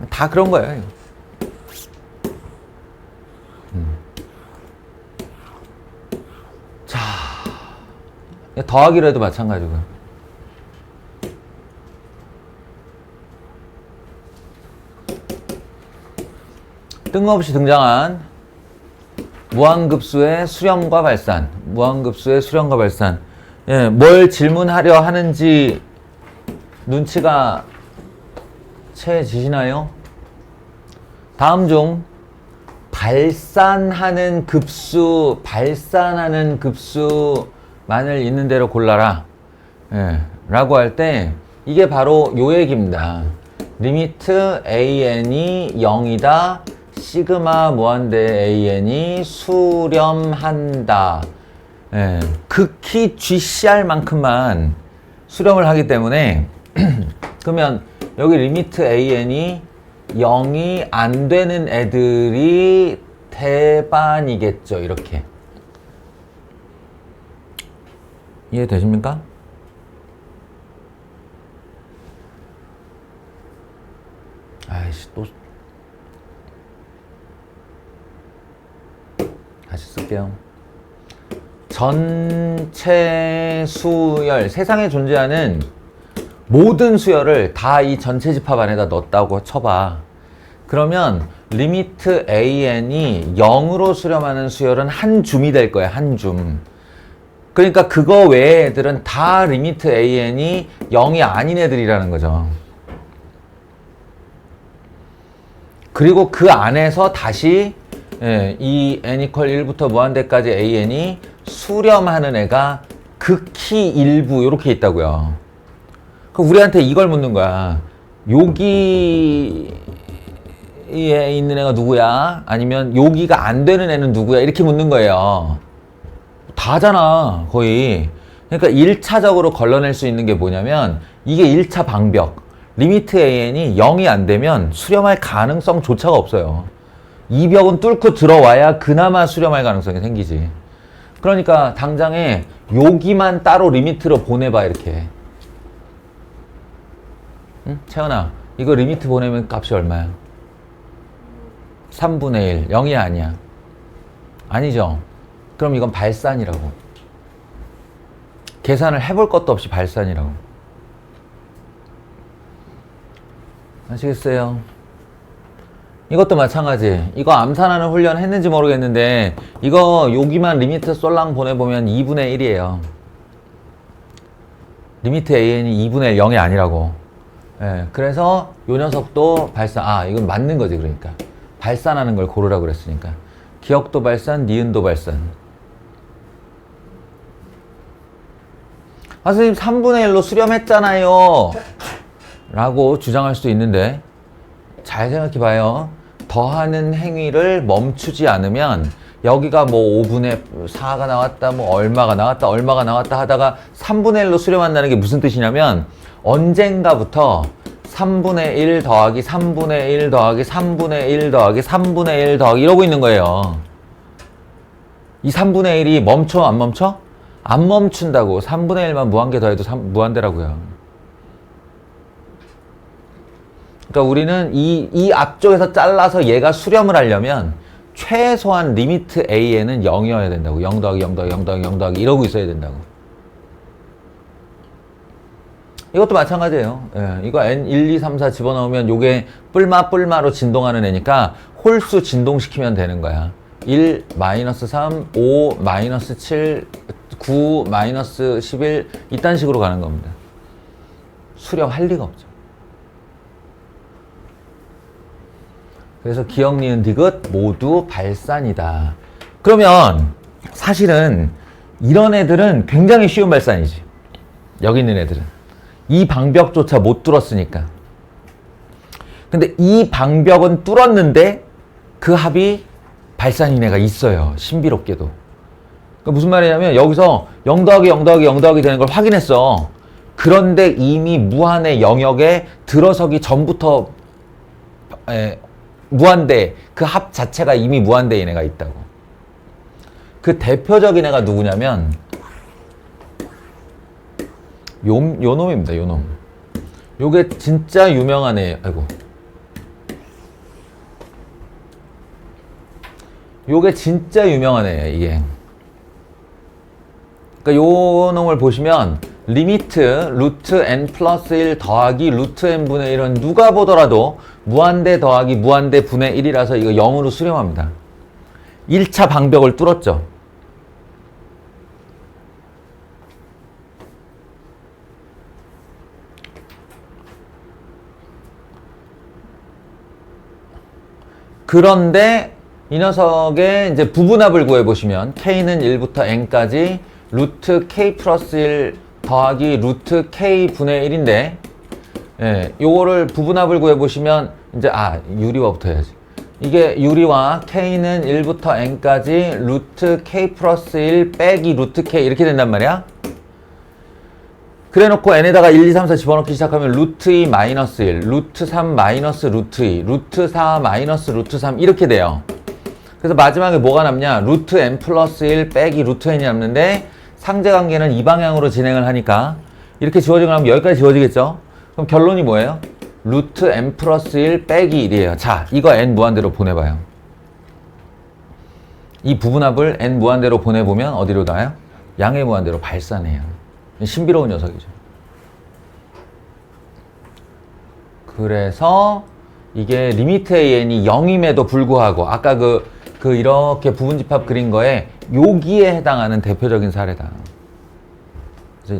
다 그런 거예요. 더하기로 해도 마찬가지고요. 뜬금없이 등장한 무한급수의 수렴과 발산. 무한급수의 수렴과 발산. 예, 뭘 질문하려 하는지 눈치가 채지시나요? 다음 중 발산하는 급수만을 있는 대로 골라라. 예, 라고 할 때 이게 바로 요 얘기입니다. 리미트 an이 0이다. 시그마 무한대 an이 수렴한다. 예, 극히 GCR 만큼만 수렴을 하기 때문에 그러면 여기 리미트 an이 0이 안 되는 애들이 대반이겠죠. 이렇게. 이해되십니까? 아이씨, 또 다시 쓸게요. 전체 수열, 세상에 존재하는 모든 수열을 다 이 전체 집합 안에다 넣었다고 쳐봐. 그러면 리미트 an이 0으로 수렴하는 수열은 한 줌이 될 거야. 한 줌. 그러니까 그거 외의 애들은 다 리미트 an이 0이 아닌 애들이라는 거죠. 그리고 그 안에서 다시 이 n equal 1부터 무한대까지 an이 수렴하는 애가 극히 일부 이렇게 있다고요. 그럼 우리한테 이걸 묻는 거야. 여기에 있는 애가 누구야? 아니면 여기가 안 되는 애는 누구야? 이렇게 묻는 거예요. 다잖아, 거의. 그러니까 1차적으로 걸러낼 수 있는 게 뭐냐면 이게 1차 방벽. 리미트 an이 0이 안 되면 수렴할 가능성조차가 없어요. 이 벽은 뚫고 들어와야 그나마 수렴할 가능성이 생기지. 그러니까 당장에 여기만 따로 리미트로 보내봐, 이렇게. 응? 채연아, 이거 리미트 보내면 값이 얼마야? 3분의 1. 0이 아니야. 아니죠? 그럼 이건 발산이라고. 계산을 해볼 것도 없이 발산이라고. 아시겠어요? 이것도 마찬가지. 이거 암산하는 훈련 했는지 모르겠는데 이거 여기만 리미트 쏠랑 보내보면 2분의 1이에요. 리미트 an이 2분의 1 0이 아니라고. 예, 그래서 요 녀석도 발산. 이건 맞는 거지. 그러니까 발산하는 걸 고르라고 그랬으니까. 기억도 발산, 니은도 발산. 선생님 3분의 1로 수렴했잖아요 라고 주장할 수도 있는데 잘 생각해 봐요. 더하는 행위를 멈추지 않으면 여기가 뭐 5분의 4가 나왔다, 뭐 얼마가 나왔다 하다가 3분의 1로 수렴한다는 게 무슨 뜻이냐면 언젠가부터 3분의 1 더하기 3분의 1 더하기 3분의 1 더하기 3분의 1 더하기 이러고 있는 거예요. 이 3분의 1이 멈춰 안 멈춰? 안 멈춘다고. 3분의 1만 무한개 더해도 무한대라고요. 그러니까 우리는 이 앞쪽에서 잘라서 얘가 수렴을 하려면 최소한 리미트 a에는 0이어야 된다고. 0 더하기 0 더하기 0 더하기 0 더하기 이러고 있어야 된다고. 이것도 마찬가지예요. 예, 이거 n 1, 2, 3, 4 집어넣으면 요게 뿔마로 진동하는 애니까 홀수 진동시키면 되는 거야. 1, 마이너스 3, 5, 마이너스 7, 9, 마이너스 11 이딴 식으로 가는 겁니다. 수렴할 리가 없죠. 그래서 기억, 니은, 디귿 모두 발산이다. 그러면 사실은 이런 애들은 굉장히 쉬운 발산이지. 여기 있는 애들은. 이 방벽조차 못 뚫었으니까. 근데 이 방벽은 뚫었는데 그 합이 발산인 애가 있어요. 신비롭게도. 그러니까 무슨 말이냐면 여기서 0 더하기 0 더하기 0 더하기 되는 걸 확인했어. 그런데 이미 무한의 영역에 들어서기 전부터 무한대, 그 합 자체가 이미 무한대인 애가 있다고. 그 대표적인 애가 누구냐면 요 놈입니다. 요 놈. 요게 진짜 유명한 애. 아이고. 요게 진짜 유명한 애예요. 이게. 그러니까 요 놈을 보시면 리미트 루트 n 플러스 1 더하기 루트 n 분의 1은 누가 보더라도 무한대 더하기 무한대 분의 1이라서 이거 0으로 수렴합니다. 1차 방벽을 뚫었죠. 그런데 이 녀석의 이제 부분합을 구해보시면 k는 1부터 n까지 루트 k 플러스 1 더하기 루트 k 분의 1인데 예, 요거를 부분합을 구해보시면 이제 유리화부터 해야지. 이게 유리화 k는 1부터 n까지 루트 k 플러스 1 빼기 루트 k 이렇게 된단 말이야. 그래 놓고 n에다가 1, 2, 3, 4 집어넣기 시작하면 루트 2 마이너스 1, 루트 3 마이너스 루트 2, 루트 4 마이너스 루트 3 이렇게 돼요. 그래서 마지막에 뭐가 남냐? 루트 n 플러스 1 빼기 루트 n이 남는데 상제관계는 이 방향으로 진행을 하니까 이렇게 지워지고 나면 여기까지 지워지겠죠? 그럼 결론이 뭐예요? 루트 n 플러스 1 빼기 1이에요. 자, 이거 n 무한대로 보내봐요. 이 부분합을 n 무한대로 보내보면 어디로 나와요? 양의 무한대로 발산해요. 신비로운 녀석이죠. 그래서 이게 리미트 an이 0임에도 불구하고 아까 그 이렇게 부분집합 그린 거에 여기에 해당하는 대표적인 사례다.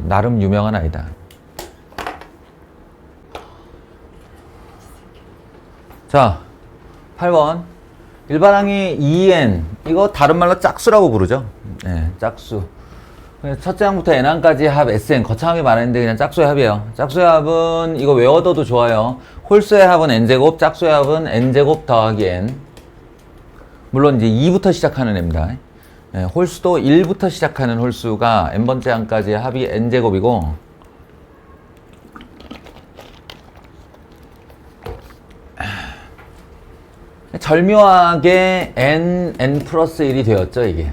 나름 유명한 아이다. 자, 8번. 일반항이 2n, 이거 다른 말로 짝수라고 부르죠. 네, 짝수. 첫째 항부터 n항까지 합 Sn, 거창하게 말했는데 그냥 짝수의 합이에요. 짝수의 합은 이거 외워둬도 좋아요. 홀수의 합은 n제곱, 짝수의 합은 n제곱 더하기 n. 물론 이제 2부터 시작하는 애입니다. 예, 홀수도 1부터 시작하는 홀수가 n번째 항까지의 합이 n제곱이고 절묘하게 n 플러스 1이 되었죠, 이게.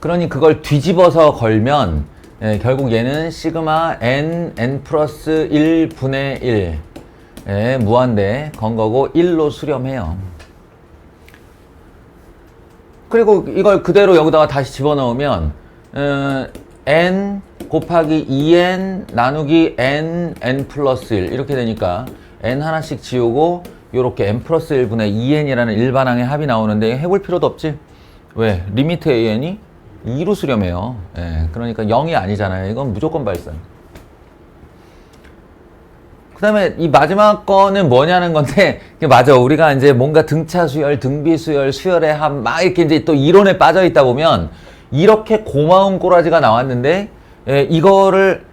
그러니 그걸 뒤집어서 걸면 결국 얘는 시그마 n 플러스 1분의 1 무한대 건 거고 1로 수렴해요. 그리고 이걸 그대로 여기다가 다시 집어넣으면 n 곱하기 2n 나누기 n 플러스 1 이렇게 되니까 n 하나씩 지우고 요렇게 n 플러스 1분의 2n이라는 일반항의 합이 나오는데 해볼 필요도 없지. 왜? 리미트 an이 2로 수렴해요. 예, 그러니까 0이 아니잖아요. 이건 무조건 발산. 그 다음에 이 마지막 거는 뭐냐는 건데, 맞아. 우리가 이제 뭔가 등차 수열, 등비 수열, 수열의 합, 막 이렇게 이제 또 이론에 빠져 있다 보면, 이렇게 고마운 꼬라지가 나왔는데, 예, 이거를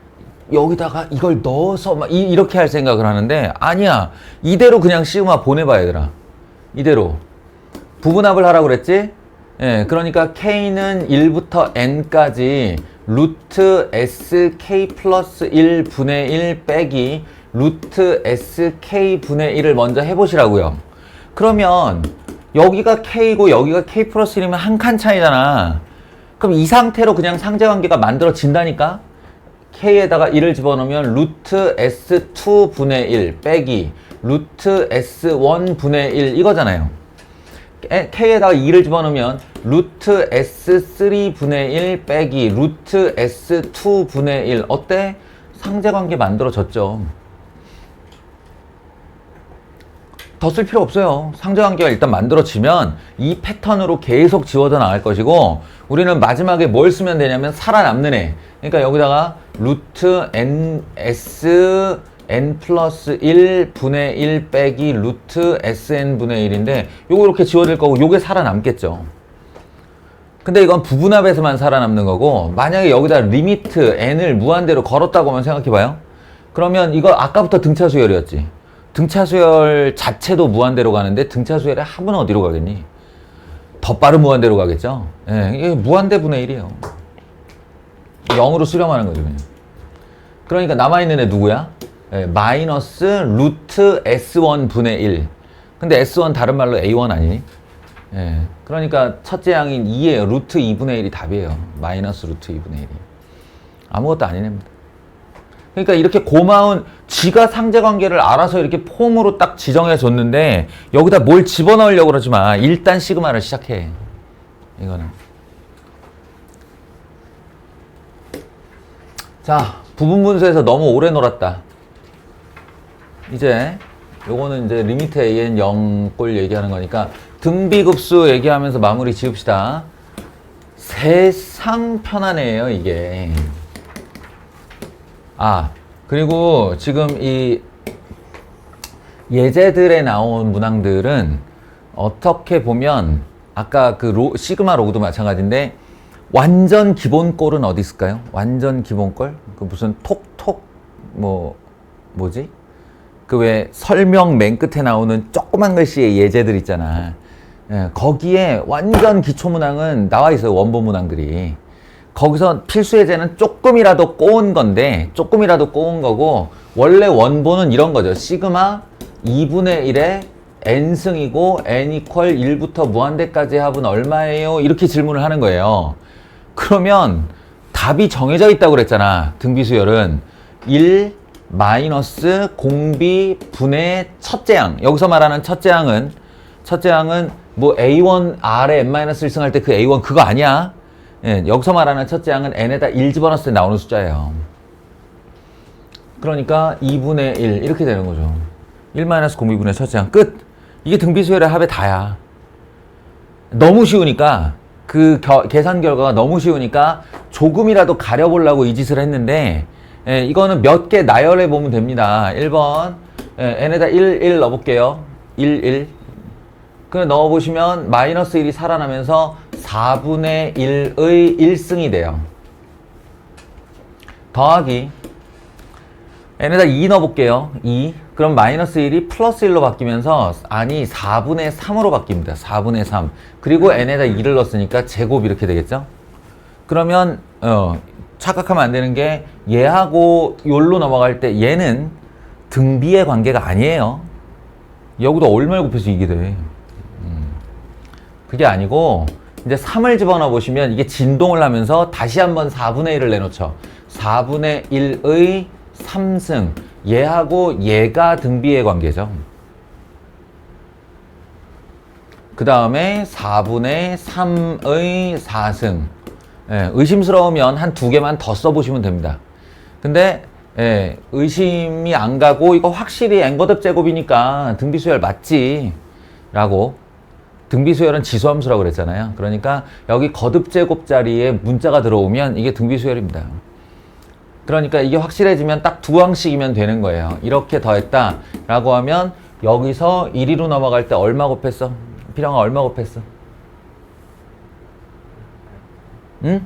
여기다가 이걸 넣어서 막 이렇게 할 생각을 하는데, 아니야. 이대로 그냥 시그마 보내봐, 얘들아. 이대로. 부분합을 하라고 그랬지? 예, 그러니까 k는 1부터 n까지 루트 sk 플러스 1분의 1 빼기 루트 sk 분의 1을 먼저 해보시라고요. 그러면 여기가 k고 여기가 k 플러스 1이면 한 칸 차이잖아. 그럼 이 상태로 그냥 상제관계가 만들어진다니까? k에다가 1을 집어넣으면 루트 s2 분의 1 빼기 루트 s1 분의 1 이거잖아요. k에다가 2를 집어넣으면 루트 s3 분의 1 빼기 루트 s2 분의 1 어때? 상제관계 만들어졌죠. 더 쓸 필요 없어요. 상제관계가 일단 만들어지면 이 패턴으로 계속 지워져 나갈 것이고 우리는 마지막에 뭘 쓰면 되냐면 살아남는 애. 그러니까 여기다가 루트 n 플러스 1 분의 1 빼기 루트 sn 분의 1인데 요거 이렇게 지워질 거고 요게 살아남겠죠. 근데 이건 부분합에서만 살아남는 거고 만약에 여기다 리미트 n을 무한대로 걸었다고 하면 생각해봐요. 그러면 이거 아까부터 등차 수열이었지. 등차 수열 자체도 무한대로 가는데 등차 수열의 합은 어디로 가겠니? 더 빠른 무한대로 가겠죠. 예, 이게 무한대 분의 1이에요. 0으로 수렴하는 거죠. 그냥. 그러니까 남아있는 애 누구야? 예, 마이너스 루트 S1 분의 1. 근데 S1 다른 말로 A1 아니니? 예, 그러니까 첫째 항인 2예요. 루트 2분의 1이 답이에요. 마이너스 루트 2분의 1이. 아무것도 아니랍니다. 그러니까 이렇게 고마운 지가 상제관계를 알아서 이렇게 폼으로 딱 지정해 줬는데 여기다 뭘 집어넣으려고 그러지 마. 일단 시그마를 시작해. 이거는. 자, 부분분수에서 너무 오래 놀았다. 이제 요거는 이제 리미트 AN 0꼴 얘기하는 거니까 등비급수 얘기하면서 마무리 지읍시다. 세상 편안해요, 이게. 아, 그리고 지금 이 예제들에 나온 문항들은 어떻게 보면 아까 그 시그마 로그도 마찬가지인데 완전 기본꼴은 어디 있을까요? 완전 기본꼴? 그 무슨 톡톡 뭐지? 그 왜 설명 맨 끝에 나오는 조그만 글씨의 예제들 있잖아. 예, 거기에 완전 기초 문항은 나와 있어요. 원본 문항들이. 거기서 필수 예제는 조금이라도 꼬은 건데, 조금이라도 꼬은 거고, 원래 원본은 이런 거죠. 시그마 2분의 1에 n승이고 n 이퀄 1부터 무한대까지 합은 얼마예요? 이렇게 질문을 하는 거예요. 그러면 답이 정해져 있다고 그랬잖아. 등비수열은 1 마이너스 공비 분의 첫째 항. 여기서 말하는 첫째 항은 뭐 A1 R에 n-1 승할 때 그 A1 그거 아니야. 예, 여기서 말하는 첫째 항은 n에다 1 집어넣었을 때 나오는 숫자예요. 그러니까 2분의 1 이렇게 되는 거죠. 1 마이너스 공비 분의 첫째 항 끝. 이게 등비수열의 합의 다야. 너무 쉬우니까 그 계산 결과가 너무 쉬우니까 조금이라도 가려보려고 이 짓을 했는데 예, 이거는 몇 개 나열해 보면 됩니다. 1번 예, n에다 1 넣어볼게요. 1 그래 넣어보시면 마이너스 1이 살아나면서 4분의 1의 1승이 돼요. 더하기 n에다 2 넣어볼게요. 2 그럼 마이너스 1이 플러스 1로 바뀌면서 아니 4분의 3으로 바뀝니다. 4분의 3 그리고 n에다 2를 넣었으니까 제곱 이렇게 되겠죠. 그러면 착각하면 안 되는 게 얘하고 요로 넘어갈 때 얘는 등비의 관계가 아니에요. 여기도 얼마를 곱해서 이게 돼. 그게 아니고 이제 3을 집어넣어 보시면 이게 진동을 하면서 다시 한번 4분의 1을 내놓죠. 4분의 1의 3승 얘하고 얘가 등비의 관계죠. 그 다음에 4분의 3의 4승 예, 의심스러우면 한 2개만 더 써보시면 됩니다. 근데 예, 의심이 안 가고 이거 확실히 n거듭 제곱이니까 등비수열 맞지 라고. 등비수열은 지수함수라고 그랬잖아요. 그러니까 여기 거듭 제곱 자리에 문자가 들어오면 이게 등비수열입니다. 그러니까 이게 확실해지면 딱 2항씩이면 되는 거예요. 이렇게 더했다 라고 하면 여기서 1위로 넘어갈 때 얼마 곱했어? 필영아 얼마 곱했어? 응?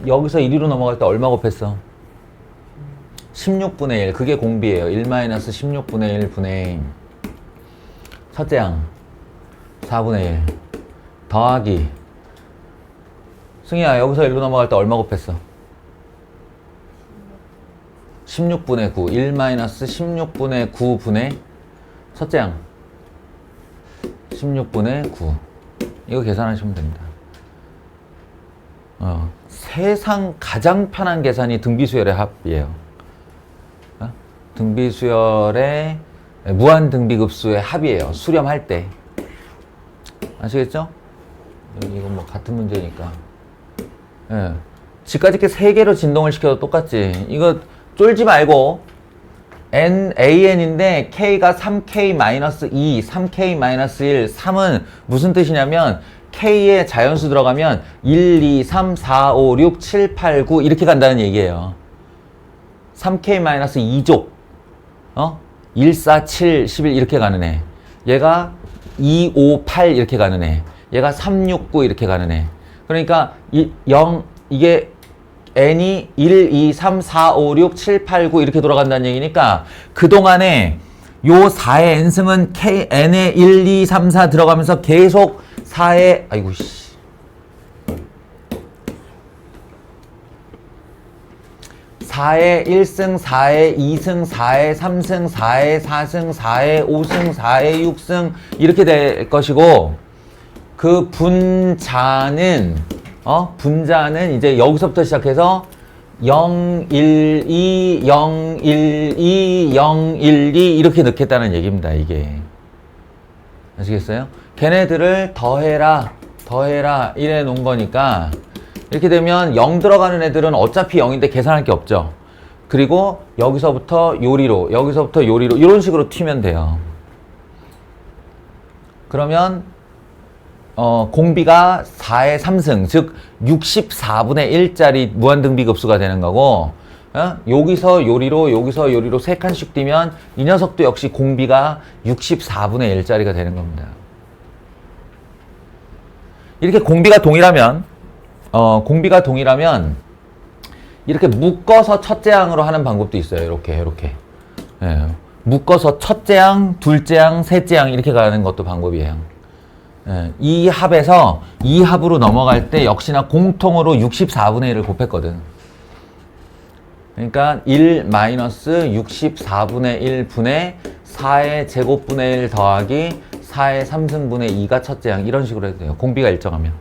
여기서 1위로 넘어갈 때 얼마 곱했어? 16분의 1. 그게 공비예요. 1-16분의 1 분의 첫째 항 4분의 1 더하기 승희야 여기서 1로 넘어갈 때 얼마 곱했어? 16분의 9 1-16분의 9 분의 첫째 항 16분의 9 이거 계산하시면 됩니다. 세상 가장 편한 계산이 등비수열의 합이에요. 등비수열의 무한등비급수의 합이에요. 수렴할 때. 아시겠죠? 이건 뭐 같은 문제니까. 예. 지까짓게 3개로 진동을 시켜도 똑같지. 이거 쫄지 말고 NAN인데 K가 3K-2, 3K-1, 3은 무슨 뜻이냐면 K에 자연수 들어가면 1, 2, 3, 4, 5, 6, 7, 8, 9 이렇게 간다는 얘기예요. 3K-2족 1, 4, 7, 11 이렇게 가는 애. 얘가 2, 5, 8 이렇게 가는 애. 얘가 3, 6, 9 이렇게 가는 애. 그러니까 이게 n이 1, 2, 3, 4, 5, 6, 7, 8, 9 이렇게 돌아간다는 얘기니까 그동안에 요 4의 n승은 n에 1, 2, 3, 4 들어가면서 계속 4의 아이고 씨 4의 1승, 4의 2승, 4의 3승, 4의 4승, 4의 5승, 4의 6승 이렇게 될 것이고 그 분자는 이제 여기서부터 시작해서 0, 1, 2, 0, 1, 2, 0, 1, 2 이렇게 넣겠다는 얘기입니다. 이게 아시겠어요? 걔네들을 더해라 이래 놓은 거니까 이렇게 되면 0 들어가는 애들은 어차피 0인데 계산할 게 없죠. 그리고 여기서부터 요리로, 여기서부터 요리로 이런 식으로 튀면 돼요. 그러면 공비가 4의 3승, 즉 64분의 1짜리 무한등비급수가 되는 거고, 여기서 요리로, 여기서 요리로 3칸씩 뛰면 이 녀석도 역시 공비가 64분의 1짜리가 되는 겁니다. 이렇게 공비가 동일하면 이렇게 묶어서 첫째 항으로 하는 방법도 있어요. 이렇게. 예, 묶어서 첫째 항, 둘째 항, 셋째 항 이렇게 가는 것도 방법이에요. 예, 이 합에서 이 합으로 넘어갈 때 역시나 공통으로 64분의 1을 곱했거든. 그러니까 1-64분의 1 분의 4의 제곱분의 1 더하기 4의 3승분의 2가 첫째 항 이런 식으로 해도 돼요. 공비가 일정하면.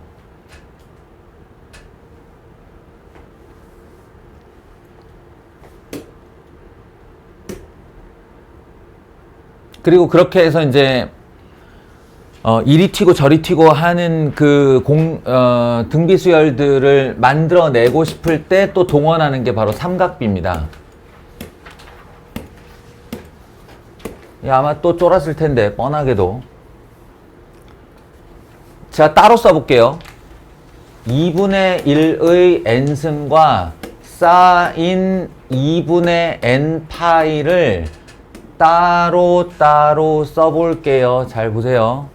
그리고 그렇게 해서 이제 이리 튀고 저리 튀고 하는 그 등비 수열들을 만들어내고 싶을 때 또 동원하는 게 바로 삼각비입니다. 아마 또 쫄았을 텐데 뻔하게도 제가 따로 써볼게요. 2분의 1의 n승과 사인 2분의 n파이를 따로 써볼게요. 잘 보세요.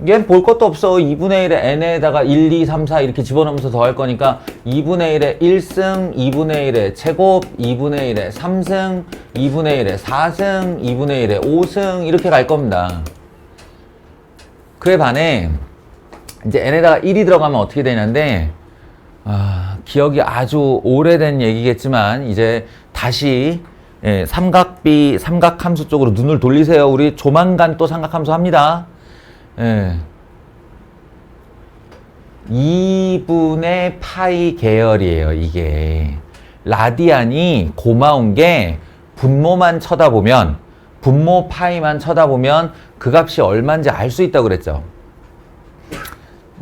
얘는 볼 것도 없어. 2분의 1의 n에다가 1, 2, 3, 4 이렇게 집어넣으면서 더할 거니까 2분의 1의 1승, 2분의 1의 제곱, 2분의 1의 3승, 2분의 1의 4승, 2분의 1의 5승 이렇게 갈 겁니다. 그에 반해 이제 n에다가 1이 들어가면 어떻게 되냐인데 기억이 아주 오래된 얘기겠지만 이제 다시 삼각비, 삼각함수 쪽으로 눈을 돌리세요. 우리 조만간 또 삼각함수 합니다. 2분의 파이 계열이에요. 이게 라디안이 고마운 게 분모만 쳐다보면 분모 파이만 쳐다보면 그 값이 얼마인지 알 수 있다고 그랬죠.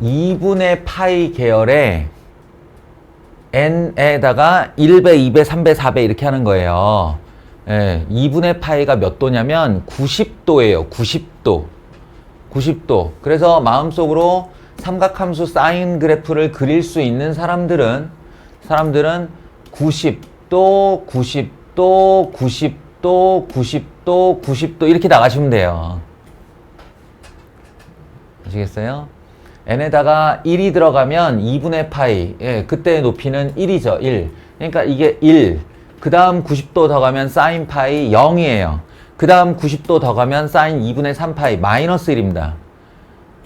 2분의 파이 계열에 n에다가 1배, 2배, 3배, 4배 이렇게 하는 거예요. 2분의 파이가 몇 도냐면 90도예요. 90도. 그래서 마음속으로 삼각함수 사인 그래프를 그릴 수 있는 사람들은 90도, 90도, 90도, 90도, 90도 이렇게 나가시면 돼요. 아시겠어요? n에다가 1이 들어가면 2분의 파이, 그때의 높이는 1이죠. 1. 그러니까 이게 1. 그 다음 90도 더 가면 사인 파이 0이에요. 그 다음 90도 더 가면 사인 2분의 3파이 마이너스 1입니다.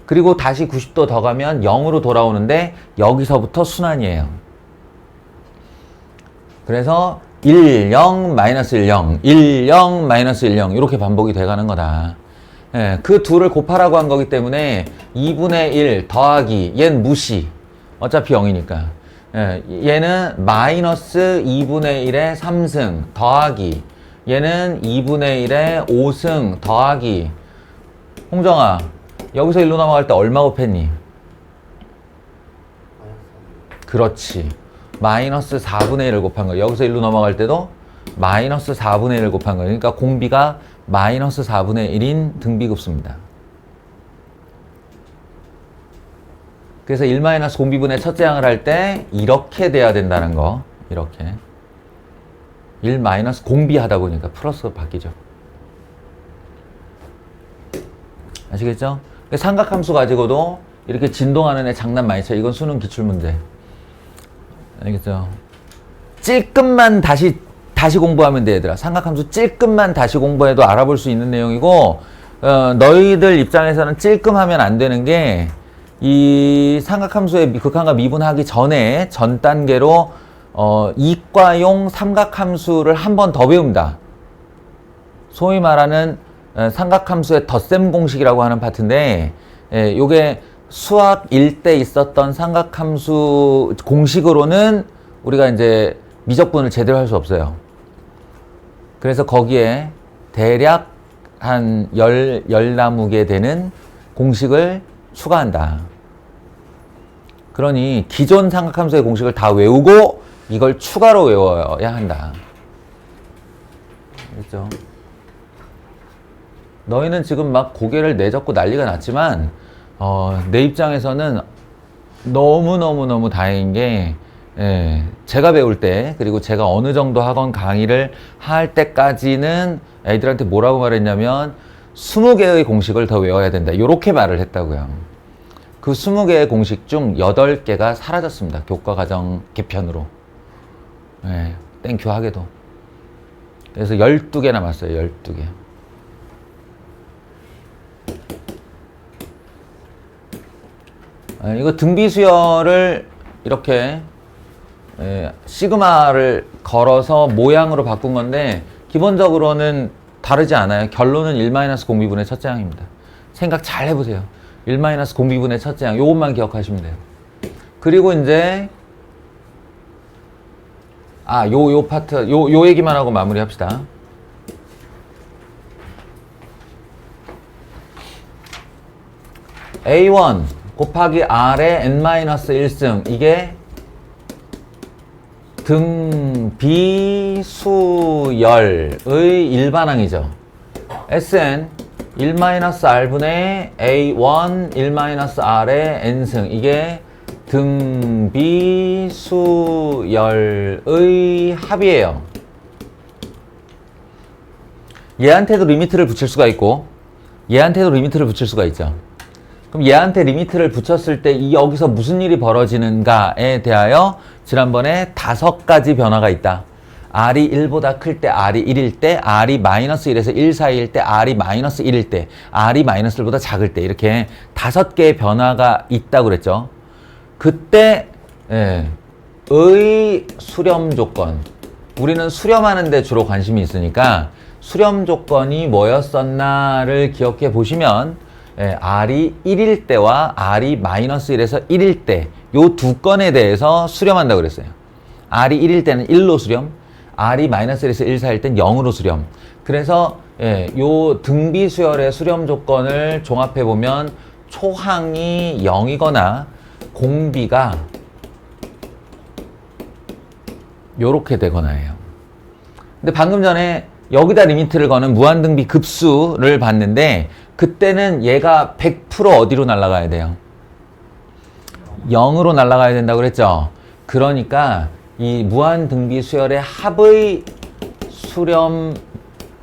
그리고 다시 90도 더 가면 0으로 돌아오는데 여기서부터 순환이에요. 그래서 1, 0, 마이너스 1, 0, 1, 0, 마이너스 1, 0 이렇게 반복이 돼가는 거다. 그 둘을 곱하라고 한 거기 때문에 2분의 1 더하기 얘는 무시. 어차피 0이니까. 얘는 마이너스 2분의 1의 3승 더하기 얘는 2분의 1의 5승 더하기. 홍정아 여기서 1로 넘어갈 때 얼마 곱했니? 그렇지. 마이너스 4분의 1을 곱한 거야. 여기서 1로 넘어갈 때도 마이너스 4분의 1을 곱한 거예요. 그러니까 공비가 마이너스 4분의 1인 등비급수입니다. 그래서 1 마이너스 공비분의 첫째 항을 할 때 이렇게 돼야 된다는 거. 이렇게. 1 마이너스 공비 하다 보니까 플러스가 바뀌죠. 아시겠죠? 삼각함수 가지고도 이렇게 진동하는 애 장난 많이 쳐. 이건 수능 기출문제. 알겠죠? 찔끔만 다시 공부하면 돼, 얘들아. 삼각함수 찔끔만 다시 공부해도 알아볼 수 있는 내용이고, 너희들 입장에서는 찔끔하면 안 되는 게, 이 삼각함수의 극한과 미분하기 전에 전 단계로 이과용 삼각함수를 한 번 더 배웁니다. 소위 말하는 삼각함수의 덧셈 공식이라고 하는 파트인데, 요게 수학 1때 있었던 삼각함수 공식으로는 우리가 이제 미적분을 제대로 할 수 없어요. 그래서 거기에 대략 한 10나무개 되는 공식을 추가한다. 그러니 기존 삼각함수의 공식을 다 외우고 이걸 추가로 외워야 한다. 알겠죠? 너희는 지금 막 고개를 내젓고 난리가 났지만 내 입장에서는 너무너무너무 다행인 게 제가 배울 때 그리고 제가 어느 정도 학원 강의를 할 때까지는 애들한테 뭐라고 말했냐면 20개의 공식을 더 외워야 된다. 이렇게 말을 했다고요. 그 20개의 공식 중 8개가 사라졌습니다. 교과과정 개편으로. 땡큐하게도. 그래서 12개 남았어요. 12개. 이거 등비수열을 이렇게 시그마를 걸어서 모양으로 바꾼 건데 기본적으로는 다르지 않아요. 결론은 1-공비분의 첫째 항입니다. 생각 잘 해보세요. 1-공비분의 첫째 항 요것만 기억하시면 돼요. 그리고 이제 요 파트 요 얘기만 하고 마무리 합시다. A1 곱하기 R의 n-1승 이게 등비수열의 일반항이죠. Sn 1-R분의 A1 1-R의 n승 이게 등비수열의 합이에요. 얘한테도 리미트를 붙일 수가 있고 얘한테도 리미트를 붙일 수가 있죠. 그럼 얘한테 리미트를 붙였을 때 여기서 무슨 일이 벌어지는가에 대하여 지난번에 5가지 변화가 있다. R이 1보다 클 때, R이 1일 때, R이 -1에서 1 사이일 때, R이 -1일 때, R이 -1보다 작을 때 이렇게 5개의 변화가 있다고 그랬죠. 그때 의 수렴 조건, 우리는 수렴하는 데 주로 관심이 있으니까 수렴 조건이 뭐였었나를 기억해 보시면 R이 1일 때와 R이 -1에서 1일 때 요 두 건에 대해서 수렴한다고 그랬어요. R이 1일 때는 1로 수렴, R이 -1에서 1 사이일 땐 0으로 수렴. 그래서 요 등비수열의 수렴 조건을 종합해 보면 초항이 0이거나 공비가 요렇게 되거나예요. 근데 방금 전에 여기다 리미트를 거는 무한등비 급수를 봤는데 그때는 얘가 100% 어디로 날아가야 돼요? 0으로 날아가야 된다고 그랬죠? 그러니까 이 무한등비 수열의 합의 수렴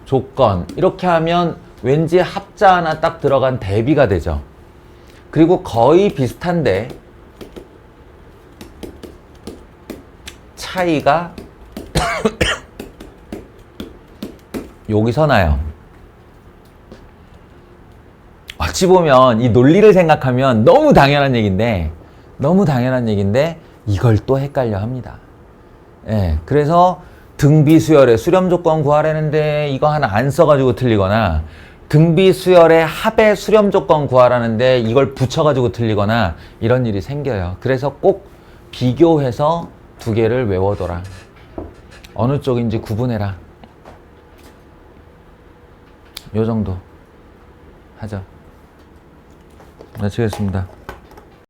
조건 이렇게 하면 왠지 합자 하나 딱 들어간 대비가 되죠. 그리고 거의 비슷한데 차이가 여기서 나요. 어찌 보면 이 논리를 생각하면 너무 당연한 얘기인데 이걸 또 헷갈려 합니다. 그래서 등비수열의 수렴 조건 구하라는데 이거 하나 안 써가지고 틀리거나 등비수열의 합의 수렴 조건 구하라는데 이걸 붙여가지고 틀리거나 이런 일이 생겨요. 그래서 꼭 비교해서 두 개를 외워둬라. 어느 쪽인지 구분해라. 요 정도 하죠. 마치겠습니다.